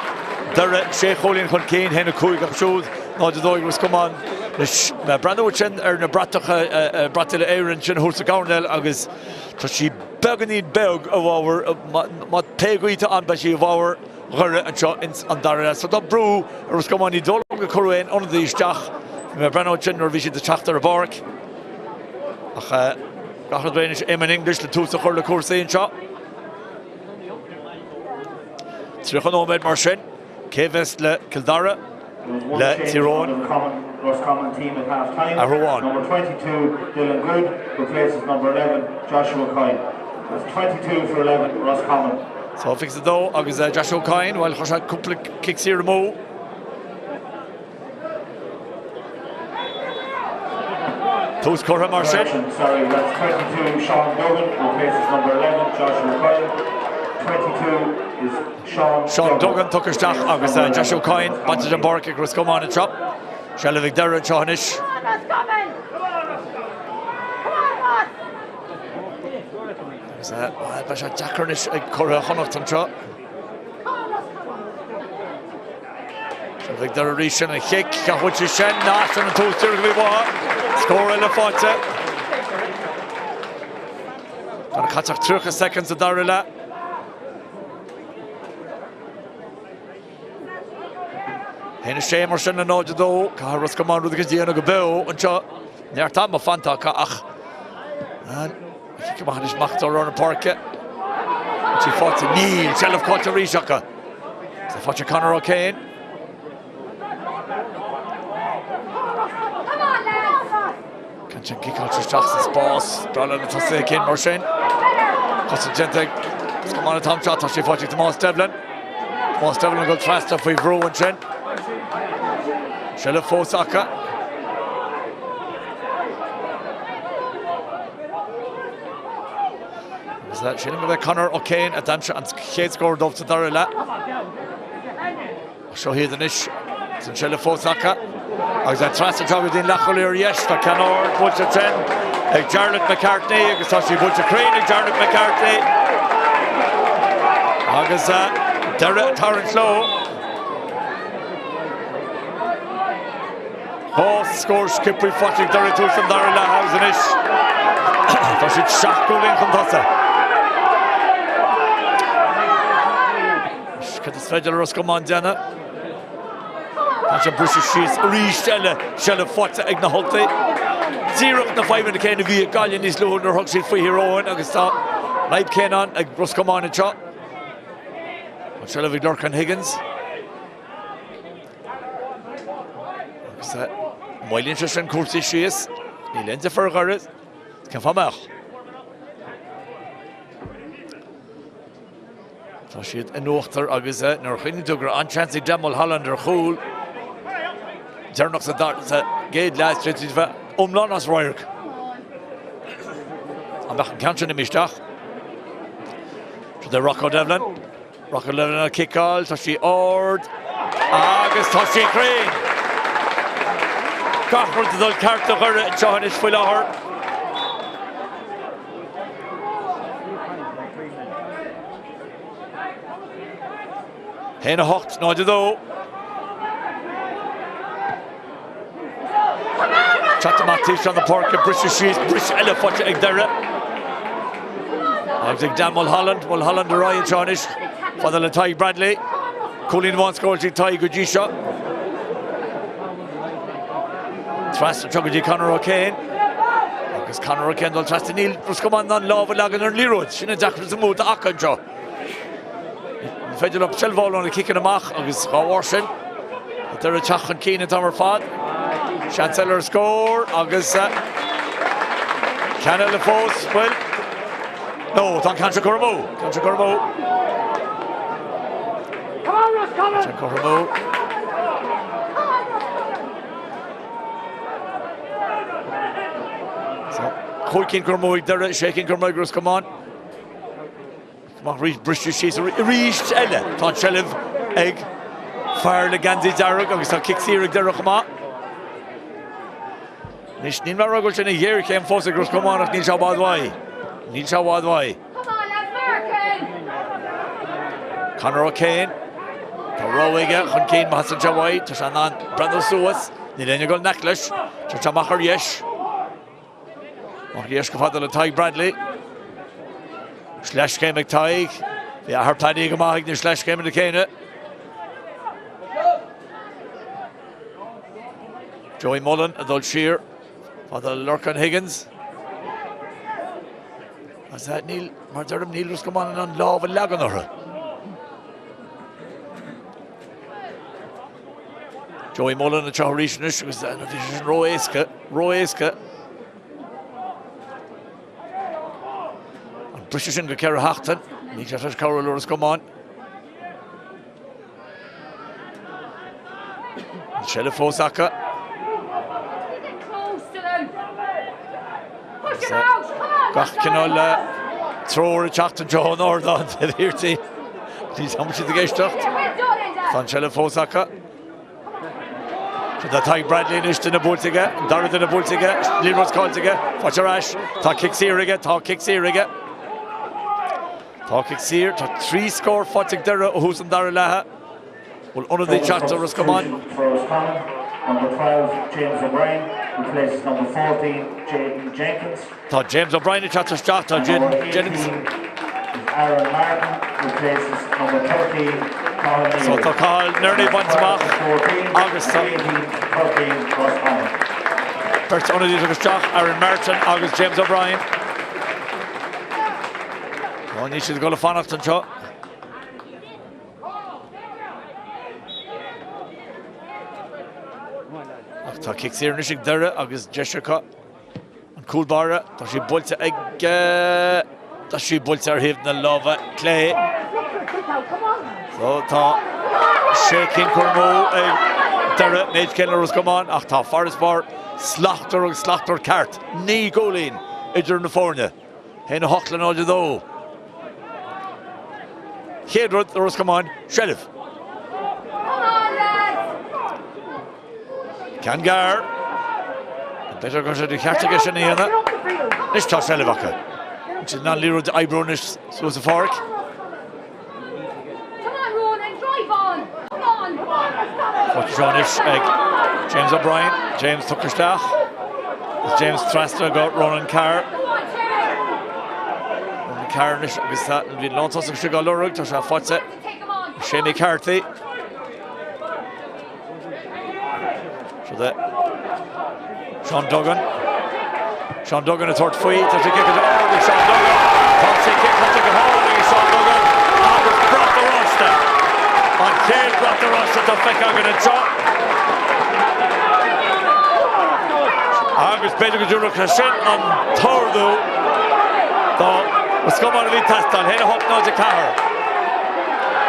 Dara, Sheikh Holian, Concain, Henna Cúig, Shoes, no, the Doire, Ros Comáin. Brando Chin, na Bratach, Bratile Aaron, Chin, Hulsa Garnell, agus, so she Begani Beg of our, Mat Peguita on Bashi of our, Gurra and Shot in Dara. So that brew, Ros Comáin, Dolong, Corwain, on the Stach, Brando Chin, or visit the Tráchtaire Bark. Gachad Danish, in English, the Toots, the Hurla Course in Shot. Trichon Omed Marshin, Kevis Le Kildara, Le Tyrone, Ros Comáin team at half time. Arrowan. Number 22, Dylan Good, replaces number 11, Joshua Coyne. That's 22 for 11, Ros Comáin. So fix the dough, agus Joshua Coyne, while Hosha couple kicks here move. Toots Corra Marshin. Sorry, that's 22, Sean Duggan, replaces number 11, Joshua Coyne. 22 is Sean Duggan took her staff, agus Joshua Coyne, Bunted and Bork, Ros Comáin and Chop. Shellavik Dara and Ceannais. There's a Jackarnish, Corra Honnocht and Chop. Shellavik Dara Rishan, a kick, Kahuchi Shen, Nash and Toots Tirgli Waha. Score in the fight. Gonna catch up 3 seconds to Dara. Hena Shame or Shannon Nojado, Ros Comáin with the GAA Beo, and Cha, near Tam of Fanta Kaach. And Cabhán is Macht around the park. She fought to Neil, Shell of Cotta Rishaka. So fought Conor O'Kane. Can't you kick out your Jackson's boss? Brallan and Tosse Kane Marshin. Costa Gente, Ros Comáin and Tom Shot, she fought to Moss Devlin. Moss Devlin got faster for Vrew and Shen. Shella Fosaka. Is that Shilling with Conor O'Kane at Donncha and Kate scored off to Dara. Show here the niche. It's in Shella Fosaka. As that Tráchtaire job within Lacholir, yes, the Canor, Butcher Chen, Jarlath McCartney, as Toshi Butcher Crane, Jarlath McCartney. As Dara Torrance Low. Scores Kipri Fotchik Dara Tools and Dara House and Ish. Toshi Shakul in Contassa. Can the Svedel Ros Comáin Diana? Pasha British she's reached Shella Fotsa Egna Holte. 0 to 5 in the kind of via Gallian is low under Huxley for hero and August Light Kenan, Ros Comáin and Chop. Shella Vigdork and Higgins. While interesting course she is, he lends it for a garret. Can from out. So she had an ochter, August, nor Hinny to her unchancy Jamal Hollander Hool. Jernox the dart, the gate last street is Umlanas Royk. I'm back in country in Mishtach. To the Rocco Devlin. Rocco Devlin a kick all, so she ord. August Toshi Crane. Gachar to the character and Ceannais full of her. Hena Hocht, no, do. Chatta Matish on the park, British she's British Elephant Egdera. I think Dan Mulholland, the Ryan Ceannais, for the Latai Bradley. Colleen once goes to Tai Gujisha. Trust Chuggy Conor O'Kane. Because Conor O'Kane will trust Neil Ros Comáin on Love Lagan and Leroy. She needs to move to Akanjo. Fedel up Shelvol on the kick in the mach. Agus Hawarshin. They're a Chach and Keen at our fad. Chancellor score. Agus Canada Foss. Well, no, Don Cancha Cormo. Cancha Cormo. Come on, Ros Comáin. Cancha Cormo. Hoiking Cormoig, Dara, shaking Cormoig, Ros Comáin. Come on, British she's reached Elle. Ton Shelliv, Egg, Fire Leganzi Dara, August kicks here, Dara Comáin. Nish Nilma Rogol in a year came forced Ros Comáin of Nilsha Wadwai. Conor O'Kane. Tá Roige chun Kane Mahasan Jawai, tá sean an Brandon Suas, ní léine go necklace, tá tá machar yes. Machar yes go fadal a Taig Bradley. Slash game ag Taig. Bhí a harpladí go maithig ní slash game na céine. Joey Mullen a dul siar. Fadal Lurcan Higgins. As that Neil, mar dyrm Neil Ros Comáin an láb a legan ortha. Joey Mullen a Chahrishanis was an addition Roeska. And British in Gakera Hachton. Nikas Carol Ros Comáin. Shella Fosaka. Gach Canola thrower a Chachton John Ordon to the Hirty. He's how much of the Gestacht? Shella Fosaka. The Taig Bradley in the Bultiga, Dara in the Bultiga, Leroy's Coltiga, Facharash, Ta Kixieriga, Ta Kixieriga. Ta Kixier, Ta 3 score, Fatig Dara, who's in Dara Laha. Well, under the Chapter, Ros Comáin. Number 12, James O'Brien, replaces number 14, Jaden Jenkins. Ta James O'Brien in Chapter Start, Ta Jaden Jennings. Aaron Martin replaces number 13, Colin Neal. So Ta Carl nearly won to mark. August 18, 13, Ros Comáin. First under the Start, Aaron Martin, August James O'Brien. One each of the goal of Fanacht shot. Tá Kixier Nishig Dara, August Jessica. And Coolbara, tá she bolts egg. Tá she bolts her hip na lava clay. So tá shaking Cormo Dara, Mage Keller Ros Comáin. Ach tá Forest Bar, Slachter Cart. Ní Golín, idir na Fórne. Héna Hochlan all do. HÉireann Ros Comáin, Sheriff. Cangar. Better go to the Cartiga Shaniana. This toss Elevaka. Which is not Leroy the Eyebrowish, so it's a fork. Come on, Ronan, drive on. Come on. What's Johnish, James O'Brien, James Tuckerstach. James Thrastra got Ronan Carr. Ronan Carr, Nish, because that will be Lontos of Sugar Lurug, Tosha Fotse. Shane McCarthy. So that Sean Duggan a third free, to kick it to Orly, Sean Duggan, Thompson kick, to take it holding, Sean Duggan, August brought the roster, and Cale brought the roster to Feckagan and shot. August Pedro Juro Crescent on Tordu, though, was come on to the test on, Hena Hop Noja Kahar.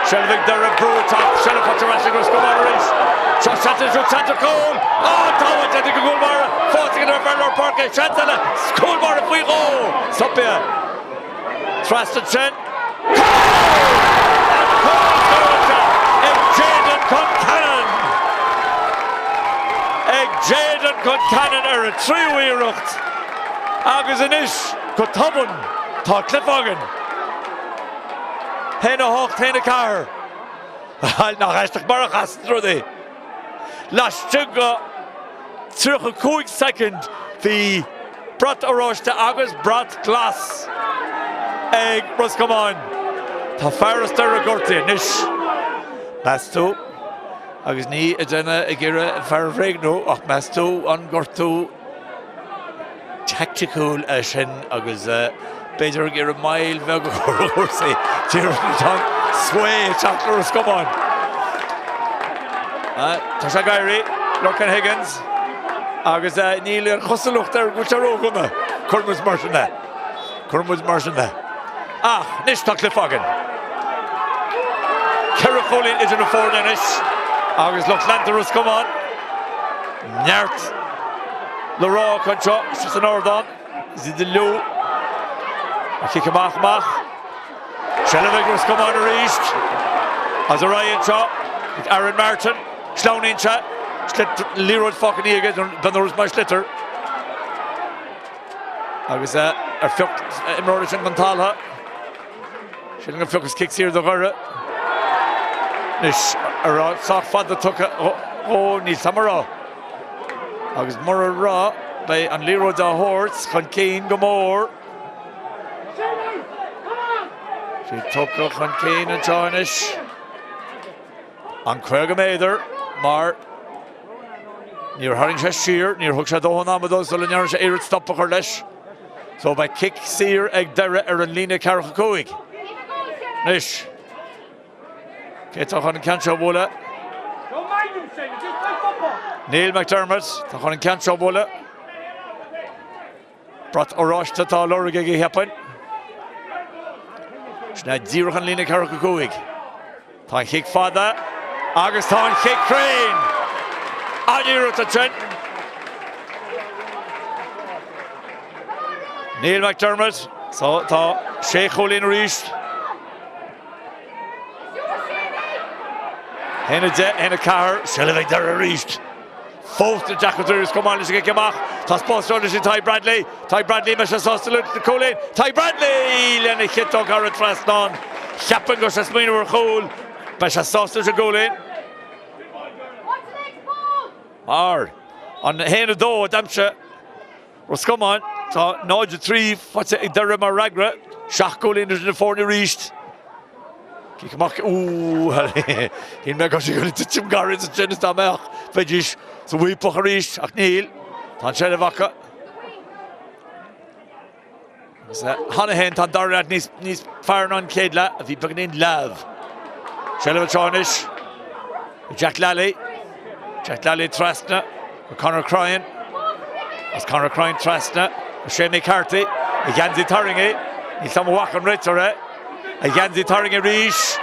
Shelvig Dara Brew top, Shelvig Patarasic was come on to reach. Shot is Santa Cole. Oh, Tower to the Goulbar. Forcing it over Lord Park. Shantana. Schoolbar if we go. Stop here. Trusted Chen. Jaden Concannon are a 3-way rucht. Agus Anish. Cotabun. Ta Cliffagan. Hena Hocht. Hena Carr. Hal nach Hashtag Barachas through the. Last Chunga, 3 second, the Brat Arosh to August Brat Glass. Egg Ros Comáin. Ta Faris Dara Gorti, Nish. Mastu. Agus Ni, Adena, Agira, Farvregno, Och Mastu, on Gortu. Tactical Ashen, Agus, Better Gira Mile, Vegorsi, Tirton, Sway, Chakler Ros Comáin. Tasha Gairy, Lurcan Higgins, Agus Neil Chossalucht there, which are all gonna. Cormus Marshanda. Nish Cliffagan. Kerrifolin is in the 4 Nish. Agus Lochlanter Ros Comáin. Nyart. Laura Concho, it's just an Ordon. Zidilu. Kikimach. Shelvig Ros Comáin reached. As a Ryan Shaw. Aaron Martin. Slowing chat, Leroy fucking Egan, then there was my slitter. I was Imrodish and Montalha. Shilling of Focus kicks here the Dara. Nis ar soch fada tucha ó ní samara. Agus mura rá by an Lero da Horse chun Céin go mór. She tucha chun Céin an Ceannais. An Craobh méidir mar níor haring sé sír, níor thug sé dóhan amadó so le nearan sé éireann stoppa chu leis. So by kick sír ag Dara ar an líne carcha cúig. Nis. Céitach an canseo bhla. Neil McDermott, tá chun an canseo bhla. Brat óráiste tá lorga ag heapin. Sna díreach an líne carcha cúig. Tá an chic fada, agus tá an chic crain. Aníireacht a Trent. Neil McDermott, so tá sé cholín ríist. Henna car, Shelly Dara ríist. Fót na Ceathrú Ros Comáin is gimach. Tá Spórt is Ty Bradley. Ty Bradley me sé sostalút na cholín. Ty Bradley lena chittó gar an trasnán. Cheapan go sé Mionúr chól. Be sé sostalút a cholín. Mar an henna dó Donncha Ros Comáin. Tá 9-3 fate ag Dara mar ragra. Seach cholín is na fórna ríist. Kijk, hín me go sé go tim garid a tsinnas tá meach fedís sa bhuiipach a ríist ach níl tá sé le bhacha. Hanna hen tá Dara níos fearn an céadla a bhí beagnaín leabh. Sé le Ceannais, Jack Lally trasna, Conor Cryan, as Conor Cryan trasna, Shane McCarthy, a Yanzi Tarringy, ní sam bhhac an ritere. A Yanzi Tarring a ríis.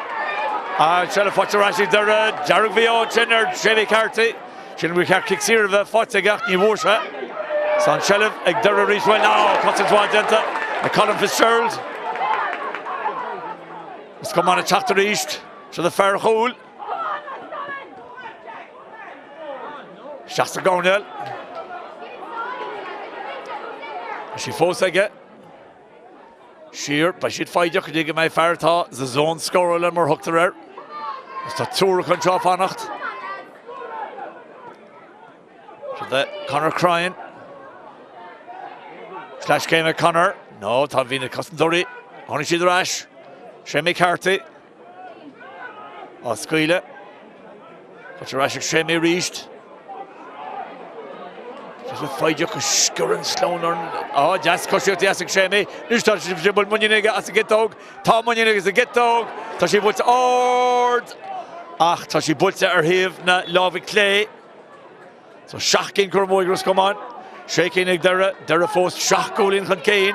Sela fáte raisi Dara, GAA Beo Chinner, Shane McCarthy. Shane McCarthy kick sír bheith fáte gach ní bhórsa. San Sela ag Dara ríis well now, Cotton's denta. A Colin Fitzgerald. Ros Comáin a Tráchtaire ríist. Se the fair chól. Seachta Gornell. Si fós aige. Sheer, by she'd fight you could dig my fire thought the zone scorer and more hooked her. It's the tour control fanacht. So that Conor Cryan. Slash came at Conor. No, Tavina Costandori. Only she the rash. Shane McCarthy. Squealer. But the rash Shane reached. Fight you could scurrin slower. Oh, just cause you're the Asik Shemi. Nish touch Jibble Muniniga as a get dog. Tom Muniniga is a get dog. Tashi Butts Ord. Ach, Tashi Butts at her heave, not love clay. So shocking Cormoy Ros Comáin. Shaking Ig Dara. Dara forced shock goal in Cain.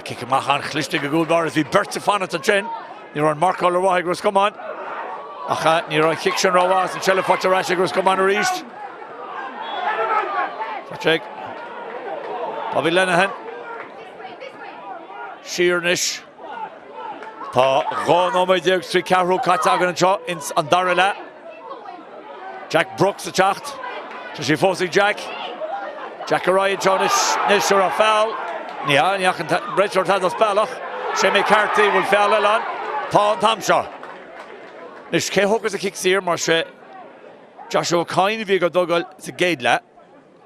Kick him on Cluiche a good bar as he burst the fan at the chin. You're on Mark O'Leary Ros Comáin. Acha, you're on Kingspan Rowas and Shella Fotarashi Ros Comáin or East. Check. Bobby Lenehan. Sheernish. Tá gán ó méid deag trí Ceathrú caite agan anseo an Dara le. Jack Brooks a teacht. Tá sí fósaigh Jack. Jack a Ryan Jonas níos seoir a foul. Níach an Richard had a spellach. Shane McCarthy will foul it on. Tá an tamseo. Nis cé thugus a kick sír mar sé Joshua Comáin bhí go dogal sa géad le.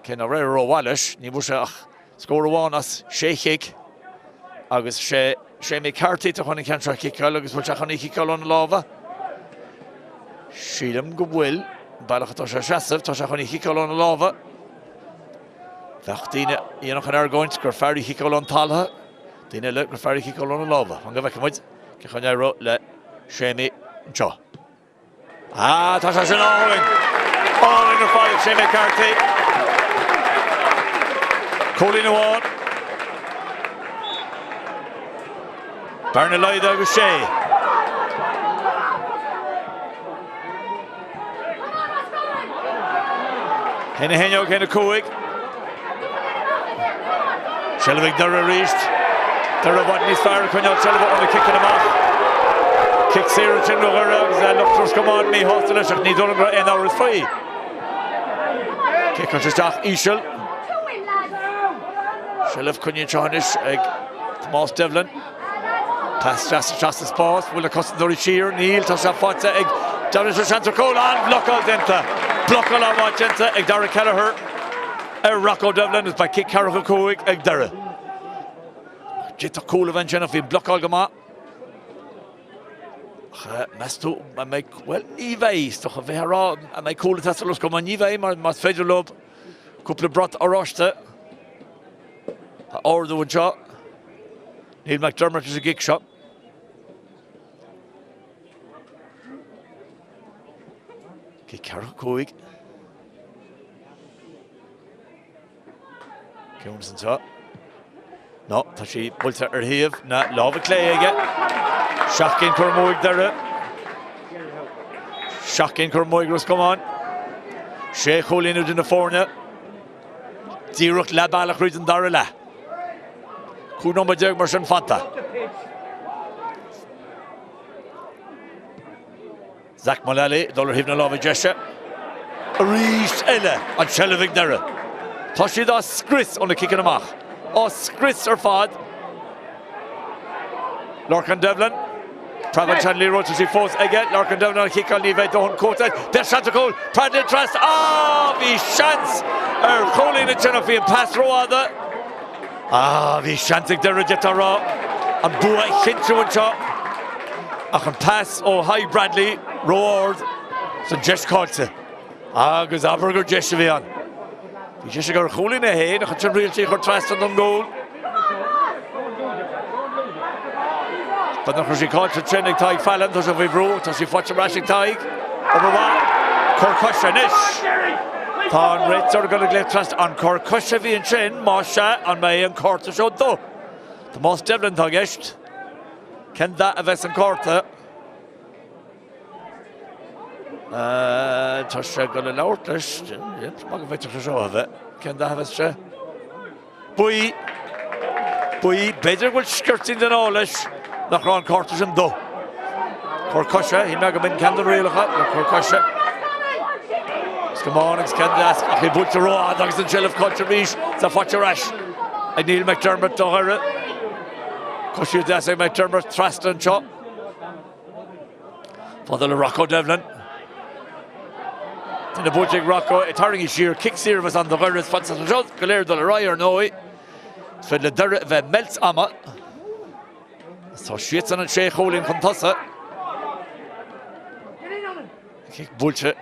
Cén a réir ó bhailis, ní bhfuil sé ach scór amháin as sé chick. Agus sé Shane McCarthy tá chunig ceantra kickáil agus bhfuil sé chunig kickáil an lábha. Sílam go bhfuil bailach tá sé seasamh tá sé chunig kickáil an lábha. Bheach daoine íonach an argóint gur fearí kickáil an taltha. Daoine le gur fearí kickáil an lábha. An go bheith muid ce chun éire le Shane anseo. Tá sé sin áhain. Áhain ar fáil Shane McCarthy. Cólín amháin. Barna Lloyd agus sé. Henna Henneog, Henna Cúig. Shelvig Dara reached. Dara bhaid níos fearr chuineáil Shelvig an kick in amach. Kick Sarah Chinrogar agus lucht Ros Comáin mí hósta leis ach ní dúnam ra ein áras faí. Kick an isteach Ísel. Shelv chuine Ceannais ag Tomás Devlin. Pass just the Spórt. Will the custom Doire sheer. Neil to Shafotza. Dara to Chantracole and Blockall Denta. Blockall on what Denta. Dara Kelleher. Rocco Devlin is by kick Carrick Coig. Dara. Jetta cool event Jennifer Blockall Gama. Masto, I make well, Eve, toch Vera, I make cool test Ros Comáin Eve, maar Federal Lob, couple brought Oroshte, or the one shot. Neil McDermott is a gig shot. Okay, Carrick Coig. Johnson shot. No, Tashi Bulta Erhev, not Love Clay again. Shocking Cormoig Dara. Shocking Cormoig Ros Comáin. Sheikh Holin in the Forna. Diruk La Balach Ridden Dara La. Kuno Majeg Marshan Fanta. Zach Malali, Dollar Hivna Lava Jesha. Arish Elle on Shelvig Dara. Tashi da Skris on the kick in the mach. Oh, Skris or Fad. Lorcan Devlin. Pravan Chanley wrote to see force again. Lorcan Devlin on a kick on Neve Dohan Kota. There's Chantracole. Pradley Trust. Ah, vi chance. Colin and Jennifer pass Roada. Ah, vi chanting der Jetara. And Bua Hinchu and Chop. I can pass. Oh, hi Bradley. Roard. So Jesh Colta. Ah, goes Aberger Jeshavian. Vi just got Colin ahead. I can really take her trust on goal. But the Crushi called to training Taig Fallon, does a Vivro, does he watch a rashing Taig? Over one, Corcushionish. Thon Ritz are going to get trust on Corcushavi and Chin, Marsha, and May and Corta showed though. The most Devlin Tagisht. Can that have and Corta? Tasha got a loutish. Yep, I'm going to show of it. Can that have a Boy, better with skirting than all this. Nach ran Cortes and do. Corcusha, he naga bin Camden Rail Corcusha. Scamonix Candas, he put the raw dogs and shell of Culture-Rish, the Fatcherash. And Neil McDermott Doire. Cushy Dasa McDermott, Thrust and Chop. For the Rocco Devlin. Then the Bujig Rocco, a turning sheer, kick service on the Doire, Fatsa Shot, Galer Doire or Noe. For the Dara Melts Amma. So Schwitzen and Sheikh Holin Contassa. Kick bullshit.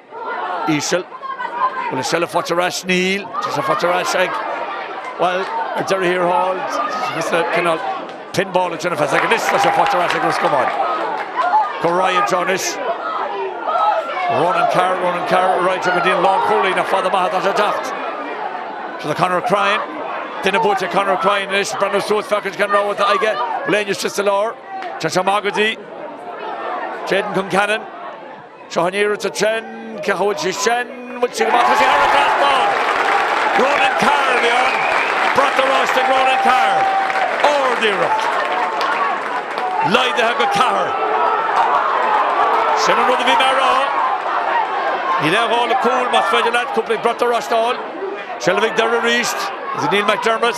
Ishel. Will a shell of Fatcherash Neil. Just a Fatcherash egg. Well, a Derry here hold. Just a kind of pinball at Jennifer. Second, this is a Fatcherash egg. Come on. Go Ryan Johnish. Ronan Carr, right to Medina Long Holin. A father Mahat as a daft. To the Conor crying. Then a bunch of Conor crying this. Brandon Stewart Falcons can roll with the Ige. Blanius Chistelor. Chachamagadi. Jaden Concannon. Shahanir to Chen. Kahoji Shen. Which is about to see Harry Glassbone. Ronan Carr beyond. Brought the Rost and Ronan Carr. Or the Rock. Lied the Haga Carr. Shannon Ruddy Vimero. He now all the cool. Must find a lad. Couple brought the Rost on. Shelvig Dara reached. Is it Neil McDermott?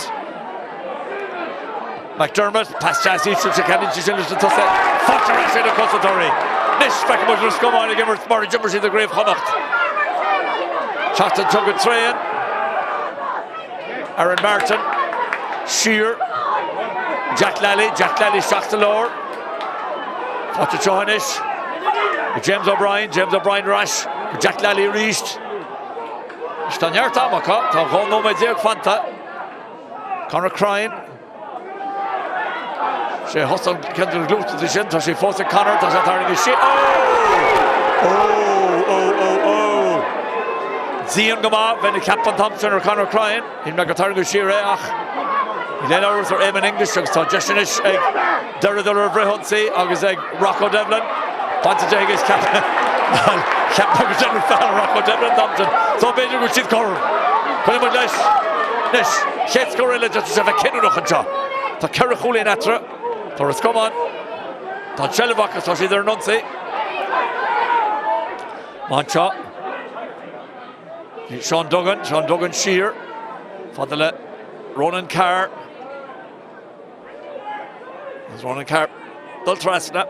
McDermott, pass chance each to Ceannais, she's in the Tussa. Fatcherash in the Consultory. Nish, back about Ros Comáin again, with Murray Jumbers in the grave Connacht. Chasta Tugget Train. Aaron Martin. Shear. Jack Lally shocks the lower. Fatcherash. James O'Brien rush. Jack Lally reached. Stanyar Tamaka, Tom no Media Fanta. Conor crying. She hustle Kendall Glue to the shin, she forced Conor, does Sathairn is shit. Oh! Zian Gama, when the Captain Thompson or Conor crying, in Megatarigo Shireach. He let over for Eamon English, so Justinish, Dara Vrehunsi, August Rocco Devlin, Pontage is Captain. Captain General Fallon, Rocco Devlin Thompson. So Beijing will shift Corr. Put him with Nish. Shets Gorilla just to have a kid of a job. The Caraculi in Atra. Ros Comáin. The Shelvaka, so she's there nonce. Mancha. Sean Duggan Shear. For the Ronan Carr. Agus running car. Dul trasna.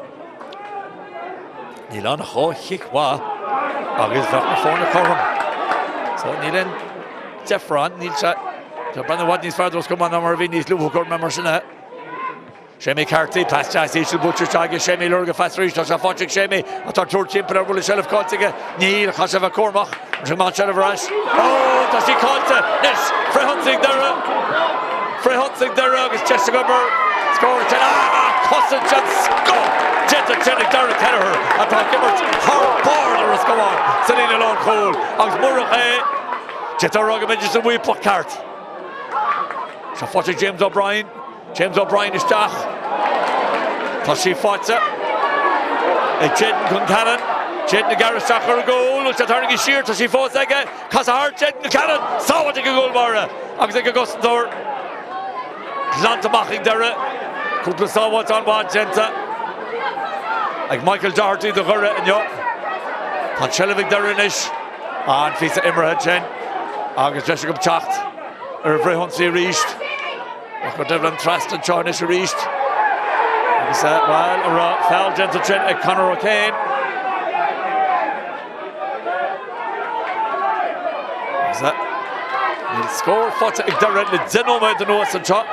Níl an cho hiicwa. Agus bheith na fórna chom. So níl in Jeffran, níl se. So Brendan Watt níos fearr Ros Comáin ná mar bhí níos luúthachar me mar sinna. Séimi Carty, pass jazz ísil butcher tag Séimi lurga fast reach tá fáilte Séimi atá túr timper bhfuil shelf cáilte níl chaise bheith cormach sé má shelf ras. Oh, tá sí cáilte. Nis Frehunsing Dara agus Chester Gubber. Score ten. Cossin score. Jetta Dara Kelleher. Atá Gibbert hard bar Ros Comáin. Selina Lon Cole. Agus Murray. Jetta Rugga Midges and we put cart. Tá fáilte James O'Brien. James O'Brien is dach. Tá sí fáilte. Jeden chun Cannon. Jeden Gareth Sachar a goal. Sathairn is sheer. Tá sí fós aige. Casa hard Jeden Cannon. Sáhaite go goal mara. Agus ag Augustador. Plantamaching Dara. Cúpla sáhaite an bhaid Jenta. Ag Michael Doherty the Gurra in yo. Tá Shelvig Dara inis. An fisa Immerhead Chen. Agus Jessica Tacht. Frehunsing reached. Go Devlin Trastan Ceannais reached. Agus well a foul Gentle Chen ag Conor O'Kane. Agus níl score fáilte ag Dara le denóma den nuas an seo.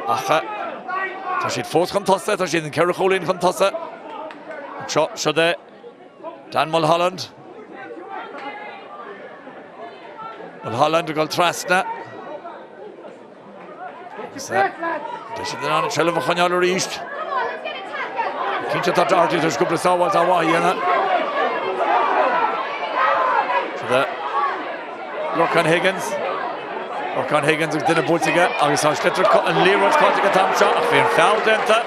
Acha tá siad fós chun tosa, tá siad an ceithre cholín chun tosa. An seo de Dan Mulholland. Mulholland a goil trasna. Tá siad an shelf a chaneal a ríist. Cinnte tá Doherty tar cúpla sábháilte a bhaith Lorcan Higgins ag duine búltaige agus tá slitar an líróid cáilte tamseo ach bhí an foul denta.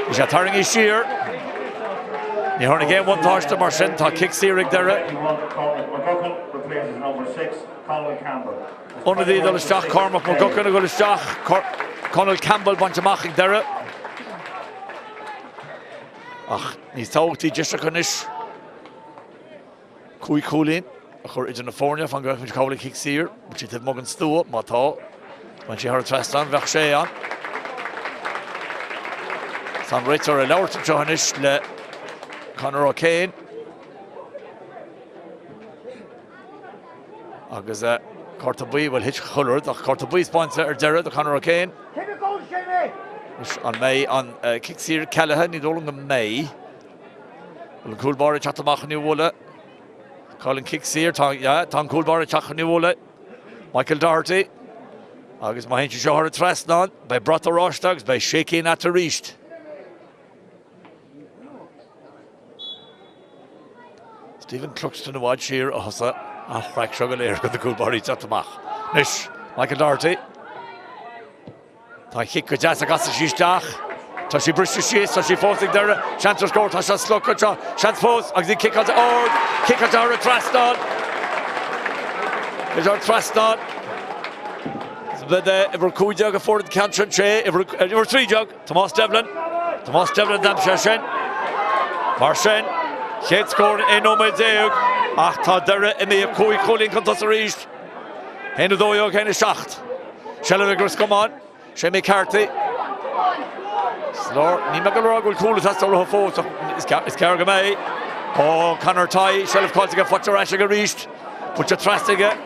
Is sé tarring í siar. Ní tharna géim bhain táiste mar sin tá kick sírig Dara. Under the dul isteach Cormac McGuckin a goil isteach Conal Campbell bantamachig Dara. Ach, níos táhachtí deise chunis. Cúig cholín a chur idir na fórne fan goibh cála kick sír, but si tibh mogan stúa má tá. When si thar trastan bheith sé an. San réitar a leabhart tehanis le Conor O'Kane. Agus Carta Beo will hitch colored. Carta Beo sponsor Dara the Conor O'Kane. On May on Kingspan Callahan ní dólang na May. Will Coolbar chatamach ní wola. Colin Kingspan tá Coolbar chach ní wola. Michael Doherty. Agus má hinse seo trasnan by Brata Rostags by shaking at the reached. Stephen Cluxton watch here also. Frag Sugar Lair got the Coolbar chatamach. Nish Michael Doherty. Tá chic go jazz a gas síisteach. Tá sí briste síos, tá sí fósig Dara. Chance score, tá sé slúcha seo. Chance fós, agus í kick out ord. Kick out Dara Trastan. Is our Trastan. But ever cúideag a fórd cantran sé, ever trídeag. Tomás Devlin dam sé sin. Mar sin. Chéad score in óméid déag. Ach tá Dara I mé cúig cholín chun a ríist. Héanú dóiog héanú seacht. Shelvig Ros Comáin. Séimi Carty. Slor, ní me go rágúil cúla tasta le fós is cear go mé. Ó Conor Tai, shelf cáilte fotar eise go ríist. Putte trastige.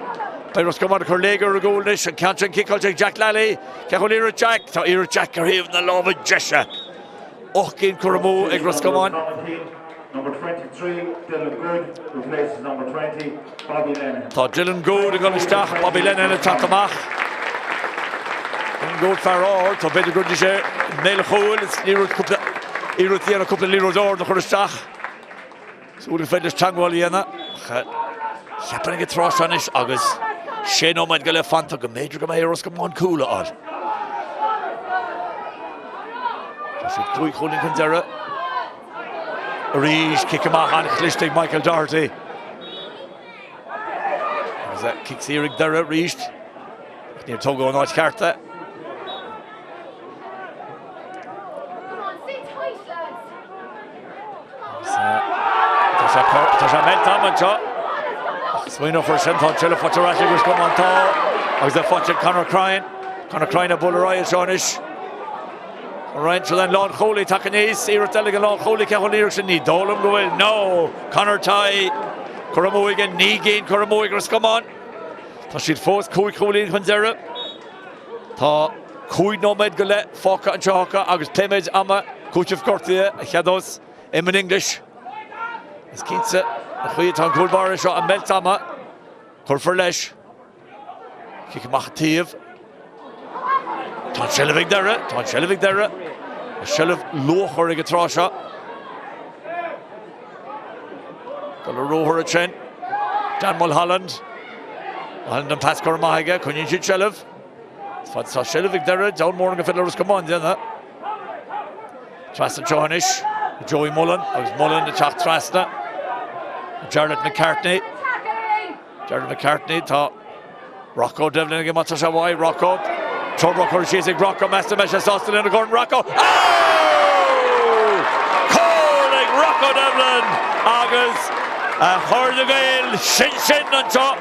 By Ros Comáin chur légar a gúlnis an cantran kickáilte Jack Lally. Cechol Ira Jack, tá Ira Jack ar híomh na lámha deise. Och cín curamú ag Ros Comáin. Number 23, Dylan Good, replaces number 20, Bobby Lennon. Tá Dylan Good a goil isteach, Bobby Lennon a tatamach. Good Farrar, tá beidir good sé méle chúil, íru tíana cúpla líróid ord na chur isteach. Súla féidir teagháil dhéana. Cheapan go trásanis agus sé óid go le fanta go méidir go mé Ros Comáin cúla áil. Tá sé dúig cholín chun Dara. Rís kick amach an chlisteigh Michael Doherty. Agus kick sírig Dara ríist. Níor tógó an áid carta. Tá sé mé tam an seo. Swino for sin tá tuile fotarráise gus go an tá. Agus a fáte Conor Comáin a bull aráid seánis. Right, so then Lord Holy Ceannais, Ira Delegan Lord Holy Cahonir Ni Dolum Goil, no, Connor Tai, Coramoigan, Nigin, Coramoig, Ros Comáin. Tá siad fós cúig cholín chun deire. Tá cúig nóméid go le fóca an teocha agus pléméid ama cúiteh gortaí a cheados in English. Is cínte a chuí tá cúlbáir seo an melt ama chur for leis. Cic amach tíomh. Tá sellevig deire, tá sellevig deire. A sellef lóchar ag a trá seo. Go le róthar a tren. Dan Mulholland. Holland an pas cor maige, cúin siad sellef. Tá sellevig deire, down mór go fiddle Ros Comáin déanna. Trasta Ceannais, Joey Mullen, agus Mullen na teach Trasta. Jarlath McCartney. Jarlath McCartney, tá Rocco Devlin ag mata se bhaid, Rocco. Tro Rocco sias ag Rocco, measta meis a sástal in a gcóran Rocco. Oh! Cóig Rocco Devlin agus a chuir na gael sin an seo.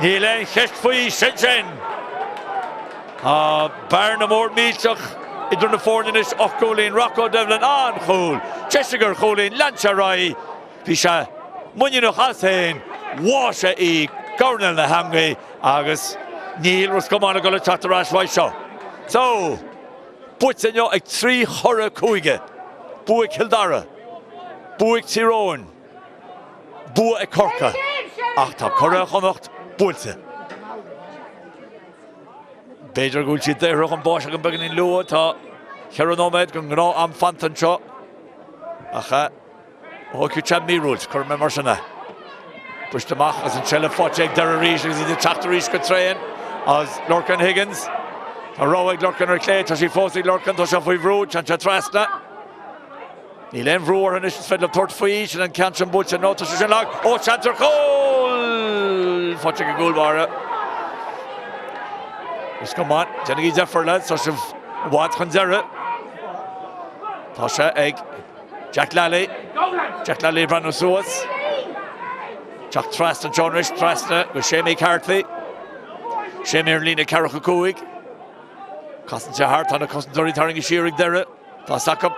Ní le cheist faoi sin. Bear na mór míteach idir na fórnanis och cholín Rocco Devlin an chul. Chesigur cholín Donncha rai. Bhí se muinneach hashain, bháise í gornal na hangaí agus níl Ros Comáin go le Tráchtaire bhaid seo. So, buitseanneo ag trí chora cúige. Bua ag Dara, bua ag Tíróin, bua ag Corca. Ach tá chora chonacht builse. Beidir gúil siad déireach an báis ag an began in lua tá cheann nóméid go ngrá am fantan seo. Acha, óciú team mírúilt, chur me mar sinna. Buisteach as an sellef fáte ag Dara rís agus idir teachta rís go tréin as Lorcan Higgins. Tá rá ag Lorcan ar clé, tá sí fós ag Lorcan, tá se faoi bhrú, Donncha Trasta. Ní len bhrúar an is fedal tuairt faoi sin an ceant an bút sin nó tá sin lag. Ó, Ceantar Cole! Fáte go gúlbáire. Ros Comáin, déanana í deferle, tá se bhád chun deire. Tá se ag Jack Lally bran ó suas. Teach Trasta Ceannais, Trasta go Séamé Carthy. Séamé ar lína cearach a cúig. Casan se hart anna cosan doirí taring i siúrig deire. Tá sacab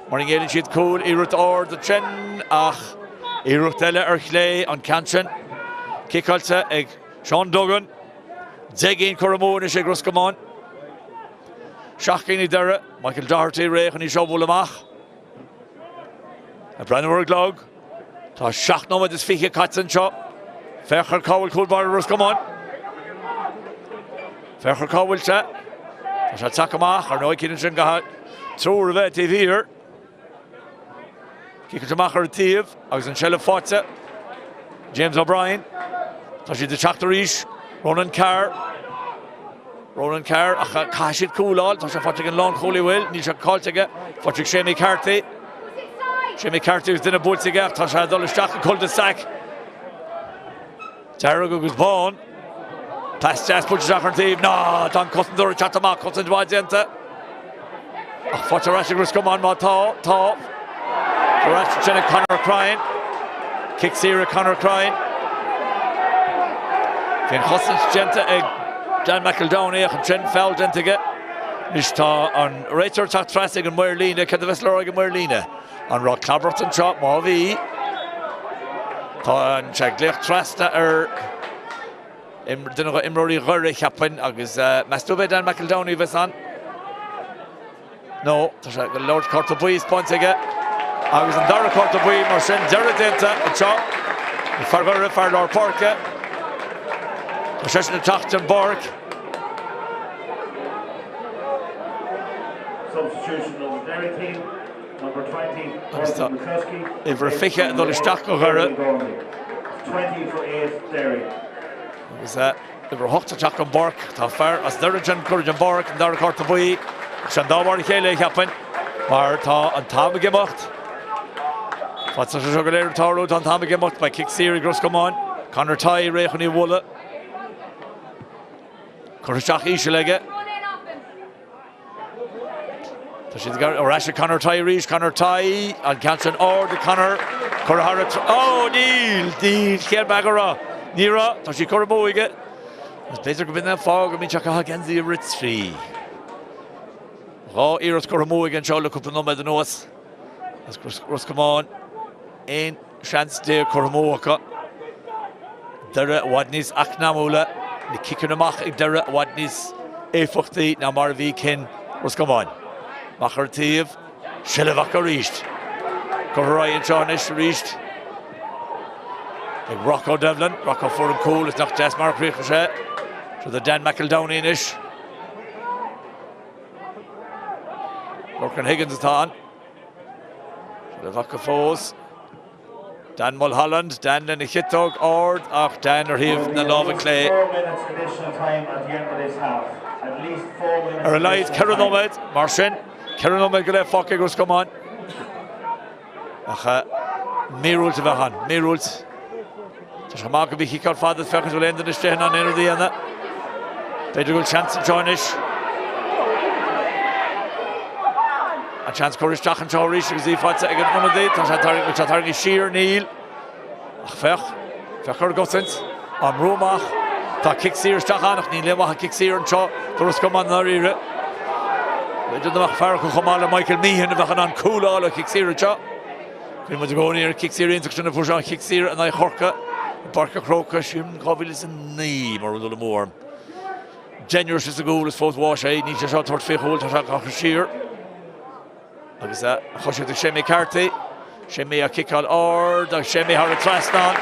mar an ggéileann siad cúil iirecht ár de tren ach iirecht eile ar chlé an cansin. Cicáilte ag Sean Duggan. Degén Coramóin is ag Ros Comáin. Seachcéin i deire, Michael Doherty réchan i seobhúil amach. A Brennúir glog. Tá seach nóid is fiche catsan seo. Fechar cábhail cúlbáir Ros Comáin. Fechar cábhailte. Tá se take amach ar nóid cíann sin gatha trúr a bheith tíomhír. Cícailt amach ar a tíomh agus an sellef fáte. James O'Brien. Tá siad de teachta rís. Ronan Carr, ach caiisiad cúláil, tá se fáte an lán cholí bhfuil, ní se cáilteige, fáte Séamé Carthy. Séamé Carthy gus duine búlteige, tá se dul isteach an cul de sac. Dara agus bán. Pas deas búlteach ar an tíomh, ná, tá an cosan dúir chat amach, cosan dháid déanta. Ach fáte ráise Ros Comáin má tá. Tá ráise sinna Conor Crying. Kick Sira Conor Crying. Cén chosan déanta ag Dan McEldowney ach an tren foul déantaige. Nís tá an réitear teach Trasta ag an muir líne, cad a bheits le ag an muir líne. An rá clabhart an seo, má bhí. Tá an se gléoch Trasta ar duine go imróí ghuire cheapain agus meastúbeh Dan McEldowney bheits an. No, tá se go Lord Corta Buí spáinteige. Agus an Dara Corta Buí mar sin deire déanta an seo. I farghuire fear Lord Parca. Tá sé sin na teachtain Borg. Substitution of the Derry team, number 20, Agus tá McCluskey. ihar fiche an dul isteach go ghuire. 20 for 8, Derry. Agus ihar hochta teach an Borg. Tá fear as Durigan Curran Borg an Dara Corta Buí. Se an dábhar chéile cheapain. Mar tá an táime gemacht. Fáte se go léir táú an táime gemacht by Kick Siri Ros Comáin. Conor Tai réchan í bhla. Corteach íse leige. Tá siad ráise Conor Tai rís, Conor Tai an cansan ár de Conor Corhara. Ó, níl chéad bag ará. Níra, tá sí Coramóige. Is beidir go bine fág a mín teach a gensaí a rit trí. Iras Cormú again, Charlotte Cupano Medanos. As Ros Comáin. Ein chance de Cormúca. Dara Wadnis Aknamula. The kicking him off, Dara Wadnis Efochti, now Marvi Kin, Ros Comáin. Machartiv, Shillavaka reached. Corrai and Ceannais reached. Rocco Devlin, Rocco for him cool, it's not just Mark Ricochet. So the Dan McEldowney-ish. Lorcan Higgins is on. Shillavaka foes. Dan Mulholland, Dan in the Hittog, Ord, Dan or Hiv, the Love and Clay. 4 minutes additional time at the end of this half. At least 4 minutes. Aralait, Keranomed, Marshin. Keranomed gole fucking Ros Comáin. Mirult to Vahan, Mirult. Tashamaga be Hikar Father Feckers will end in the Stehen on end of the end. Better good chance in Ceannais. A chance Courage Tach and Chorish because he fought again one of the Sathairn Sheer Neil. Fecher Gossens. Rumach. Ta Kicksir Stachanach Neil Lemach Kicksir and Chaw. The Ros Comáin Narire. They did the Farco Comala Michael Meehan of an cool all of Kicksir and Chaw. When was going here, Kicksir instruction of Pujan Kicksir and I Horka. Barca Croca, Shim Covil is a name or a little more. Generous is the goal, as both wash, I need to shot toward Fihol to talk sheer. Like that, Hosha to Shemi Carty, Shemi a kick on or the Shemi Harry Trastan,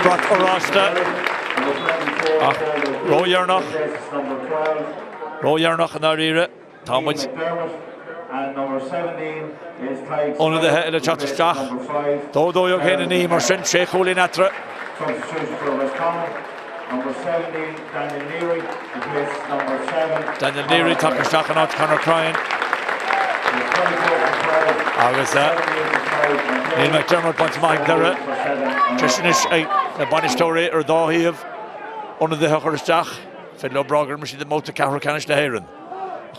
Brat Orasta, Ro Yarnoch and Arira, Tomwich. And number 17 is Tighe. Under the head of the Chatterstach. Dodo Yokin and Emerson, Sheikh Holy Natra. Substitution for Ros Comáin. Number 17, Daniel Leary, replaces number 7. Daniel Leary, Chatterstach and out Conor Cryan. Agus Neil McDermott, Bunch Mike Dara. Trishnish, the Bonnie story, or Dohiev. Under the Chatterstach. Fidlo Brogger, Machine the Motor Carol Canish the HÉireann.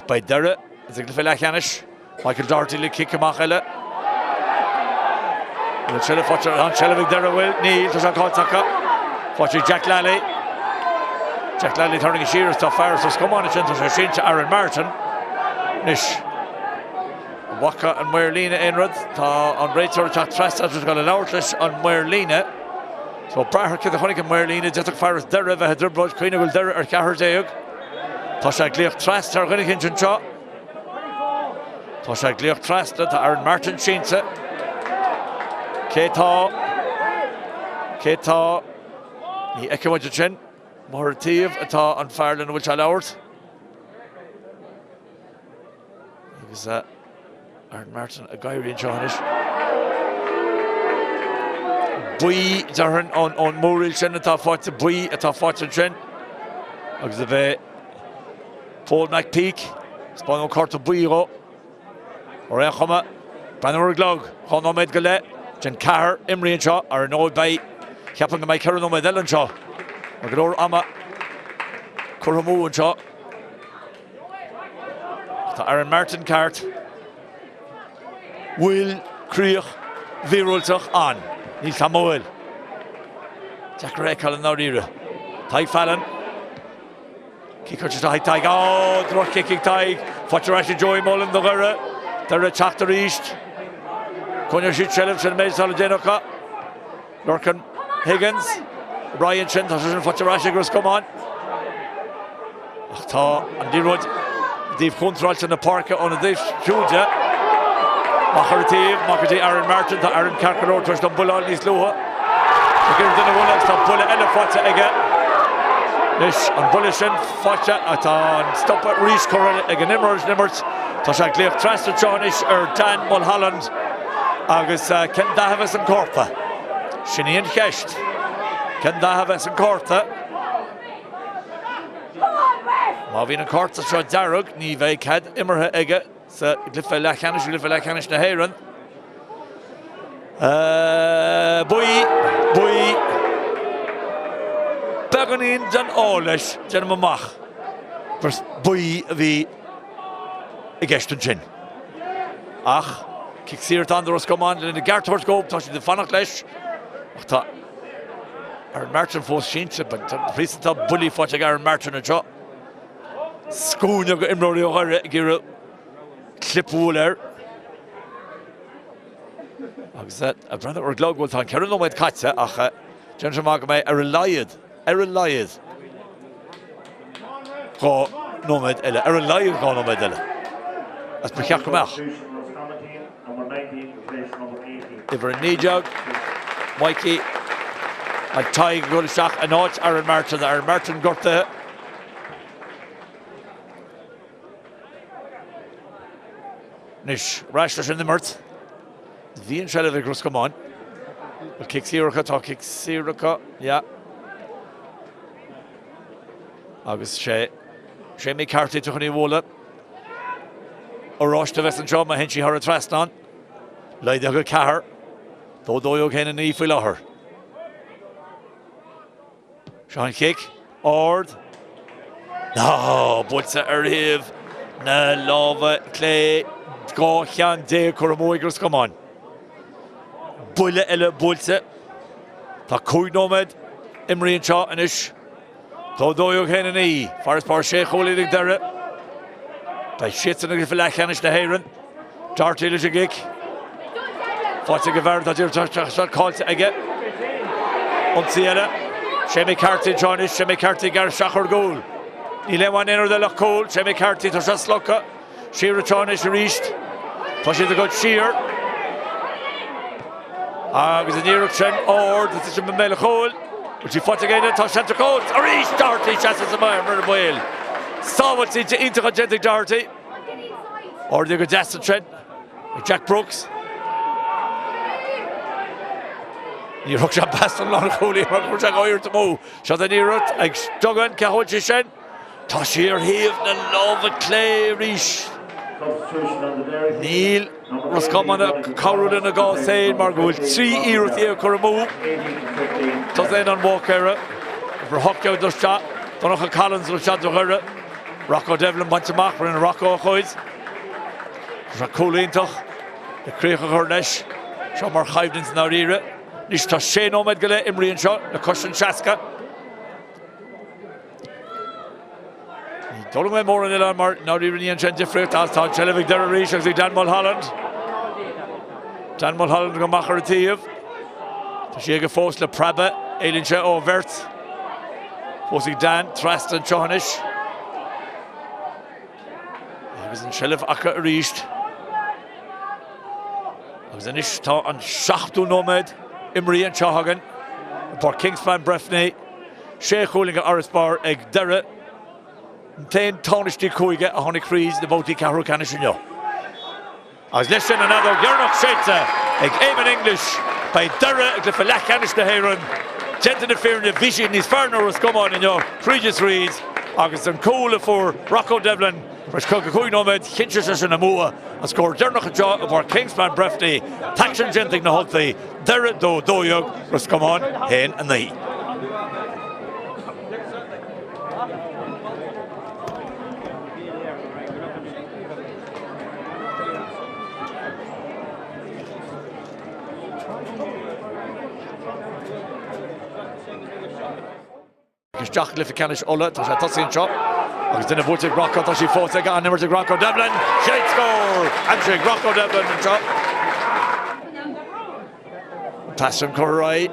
By Dara. It's a Ceannais. Michael Doherty will kick him off. The Chile Fotcher on Chile Dara will Neil to Jean-Claude Taka. Fotcher Jack Lally. Jack Lally turning his shears to fire. So come on, it's into Shin to Aaron Martin. Nish. Waka and Merlina Enrod. On Rachel Tráchtaire has got an outlash on Merlina. So Brahar Kid the Honig and Merlina. Just fire as Dara. The Hedrubroad Queen will Dara or Cahar Deog. Tasha Gleach Tráchtaire Honig in Donncha. Tasha Gleach Tráchtaire to Aaron Martin Shinsa. Keita. Ni Ekewajachin. Morativ Ata on Fairland which allowed. Because Aaron Martin a guy in Ceannais. Bui Darren on Moril Shin Ata fight to Bui Ata fight to Shin. Because the Paul McPeak, Spawn O'Carta Buiro, Orechoma, Banner Glog, Honomed Galet, Jen Carr, Imri and Shaw, are annoyed by Captain Mike HÉireann with Ellen Shaw, Magador Ama, Cormú and Shaw, to Aaron Martin Cart, Will Craobh, Virultach on, Neil Samuel, Jack Ray Colin Naudira, Ty Fallon. Kick out to Tighe. Oh, the rock kicking Tighe. Fotcher Ashley Joey Mullen, the Dara. Dara Tráchtaire East. Conya Shit Shellif, Shin Mays Saladenoka. Lorcan Higgins. Brian Shin, Fotcher Ashley Ros Comáin. Tá, and the road. Dave Control in the park on the Juja. Machartiv, Aaron Martin, the Aaron Carcaror, touched on Bull on his lower. Again, the one stop Bull Elephant again. Nish an Bullishin, Fotcha at on stop at Reese Corral again Nimmers Tasha Gleach Tráchtaire Ceannais Dan Mulholland Agus Ken Dahavas and Corta Shinny and Kesht Ken Dahavas and Corta Mavin and Corta Shot Darug Nive Cad Immerha Ega Sa Glypha Lachanish na hÉireann Bui Beganin Jan Olesh, Jan Mamach. First, Bui the Geston Chin. Ach, kicks here to Ros Comáin, and the Gartors go, touching the Fanaclesh. Aaron Martin forced Shincha, but the priest of Bully fought Aaron Martin and shot. Scúne go imróí ó ghaire gur clipúil agus a brenda ar glog bhfuil tá ceann nóid caite ach Jennifer mag mé ar a laiad gá nóid eile ar a laiad gá nóid eile as ba cheach gomeach Iver nídeag Mikey a taig goil seach a náid ar an Martin gortathe Nis Rashler in the Mert. Bhíonn se le Ros Comáin. Well, kick Siracha, yeah. Agus sé mé cartaí tuchaní bhóla. Ros de Weston John ma henshi har a trastan. Leid go cahar. Dóireadh héna ní faoi láthair. Sean kick. Ord. No, butsa ar híomh. Na láva clé. Gá chean dé chur amóig Ros Comáin. Buile eile búilte. Tá cúig nóid imríonn seo inis. Dóireadh héna ní. Faras par sé cholaigh Dara. Tá sitan agus lechanis na hÉireann. Dartaí leis a gic. Fáte go bhar tá dtíir cáilte aige. Ionsaí eile. Sé mé cartaí Jonis, sé mé cartaí gar seachar gól. Ní leháin éonar de lech cóil, sé mé cartaí tá se slocha. Siar a Ceannais a ríist. Tá siad a go siar. Agus a níireach sin Ord, tá sin méile chóil. But she fought again, tá centre cóil. A ríist Dartaí chas a mair mar a bhil. Sábhailtí de intacha gentig Dartaí. Ord go deasta tred. Jack Brooks. Ní rug se bastan lá cholaí rug se gáir do mó. Se a níireach ag stogan cehoilte sin. Tá sí ar híomh na lámha clé ríis. Níl Ros Comáin a cabhrú na gá féin mar go bhfuil trí iarútaí chur amú. Tá é an mhóc éire. Bhar hoceáil do se. Donncha Collins le se do ghuire. Rocco Devlin baintach mar an Rocco a chuid. Tá cólíntach. De críocha chur leis. Seo mar chaimhdins na ríire. Nis tá sé nóid go le imríonn seo na cosisian seaca. Dóla mé mór an ile mar ná ríoníonn sin difriúcht as tá televig Dara ríis agus Dan Mulholland. Dan Mulholland go machar a tíomh. Tá sé go fós le Prabbe, éileann sé ó bhirt. Fós Dan, Tráchtaire Ceannais. Agus an seileh acha a ríist. Agus inis tá an 7 nóid imríonn seo hagan. Por Kingspan Breffni. Sé chólinga Arisbar ag Dara. Téin tánistí cúige a tháinig críos na bótaí Ceathrú Ceannais inniu. Agus leis sin another Gernach séite ag Éimeann English by Dara ag le fellach Ceannais na hÉireann. Gent na fearna bhí níos fearna Ros Comáin inniu. Prídes Reid agus an cóla for Rocco Devlin Ros cúig nóid chinse sin na mua a scór Gernach a jaw of our Kingspan Breffni. Taxan gentig na holtaí Dara dóireadh Ros Comáin héin a ní. Jack le Ceannais Ola, tá sé tosíonn seo. Agus duine bhúlteigh Rocco, tá sí fósa gan nimir ag Rocco Devlin. Shade score! Andrew Rocco Devlin an seo. Tassim Corrai.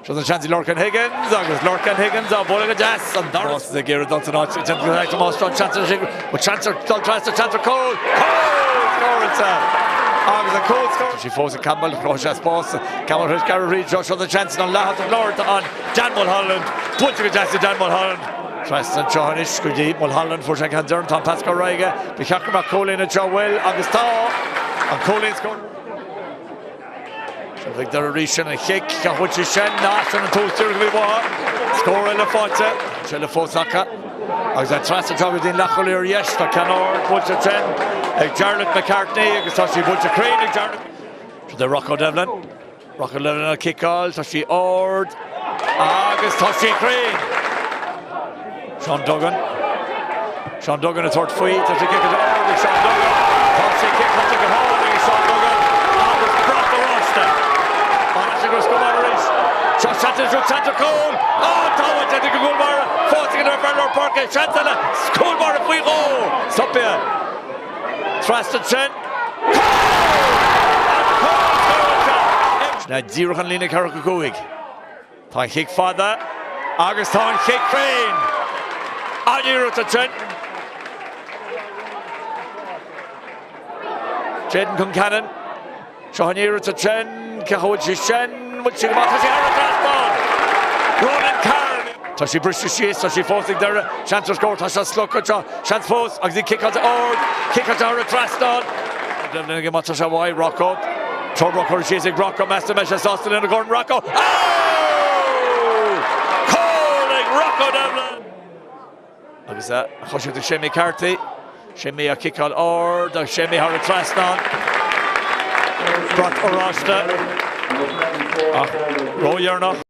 Sean an Chancy Lorcan Higgins, agus Lorcan Higgins a bóla go deas an Dara. Ross the gear Donncha náid, it's into the next most strong chancer but chancer Cole. Score it's agus a cóil score. She fósa Campbell, Cluiche Spórt. Campbell who's Gary Reid, Josh on the chance on Lahat of Lord on Dan Mulholland. Put to the Dan Mulholland. Tráchtaire Ceannais go dtí Mulholland for Shank Handern, Tom Pascal Raiga. Be cheachar mar Colin a Joe Will, agus tá an Colin score. So big Dara ríis sin a chick, Cahuiche sin, náis an tóstir go bhí bha. Score eile fáte, se le fósacha. Agus a Tráchtaire Ceannais dín lecholaí ar yes, tá Canor, búlte sin. Ag Jarlath McCartney, agus tá sí búlte Crane ag Jarlath. So the Rocco Devlin. Rocco Devlin a kick-all, tá sí Ord. Agus tá sí Crane. Sean Duggan a third faoi, tá sí kick at Ord, Sean Duggan. Tá sí kick, tá sí go hálaí Sean Duggan. Agus Brock the Rosta. Patrick Ros Comáin. Sathairn Sathairn Cole. Táhaid the goal bar. Forcing it over Parker. Chancellor. Goal bar if we go. Stop here. Trusted Chen. Na díru an lína carach go goig. Tá chic fada. Agus tá an chic féin. Aníru to Chen. Jaden Cún Cannon. Seaníru to Chen. Cahoid si Chen. Would she go back to the Aaron Ronan Carn. Tá sí briste síos, tá sí fósig Dara. Chancer score, tá sí slúcha tá. Chance fós, agus í kick out the ord. Kick out the Aaron Traston. Then get much of why Rocco. Third Rocco, she's a Rocco, Master Measure, Austin in the Gordon Rocco. Oh! Calling Rocco Devlin. Agus that, Husher to Shemi Carty. Shemi a kick out ord. Shemi har a Traston. Brock Orasta. Roy Yerna.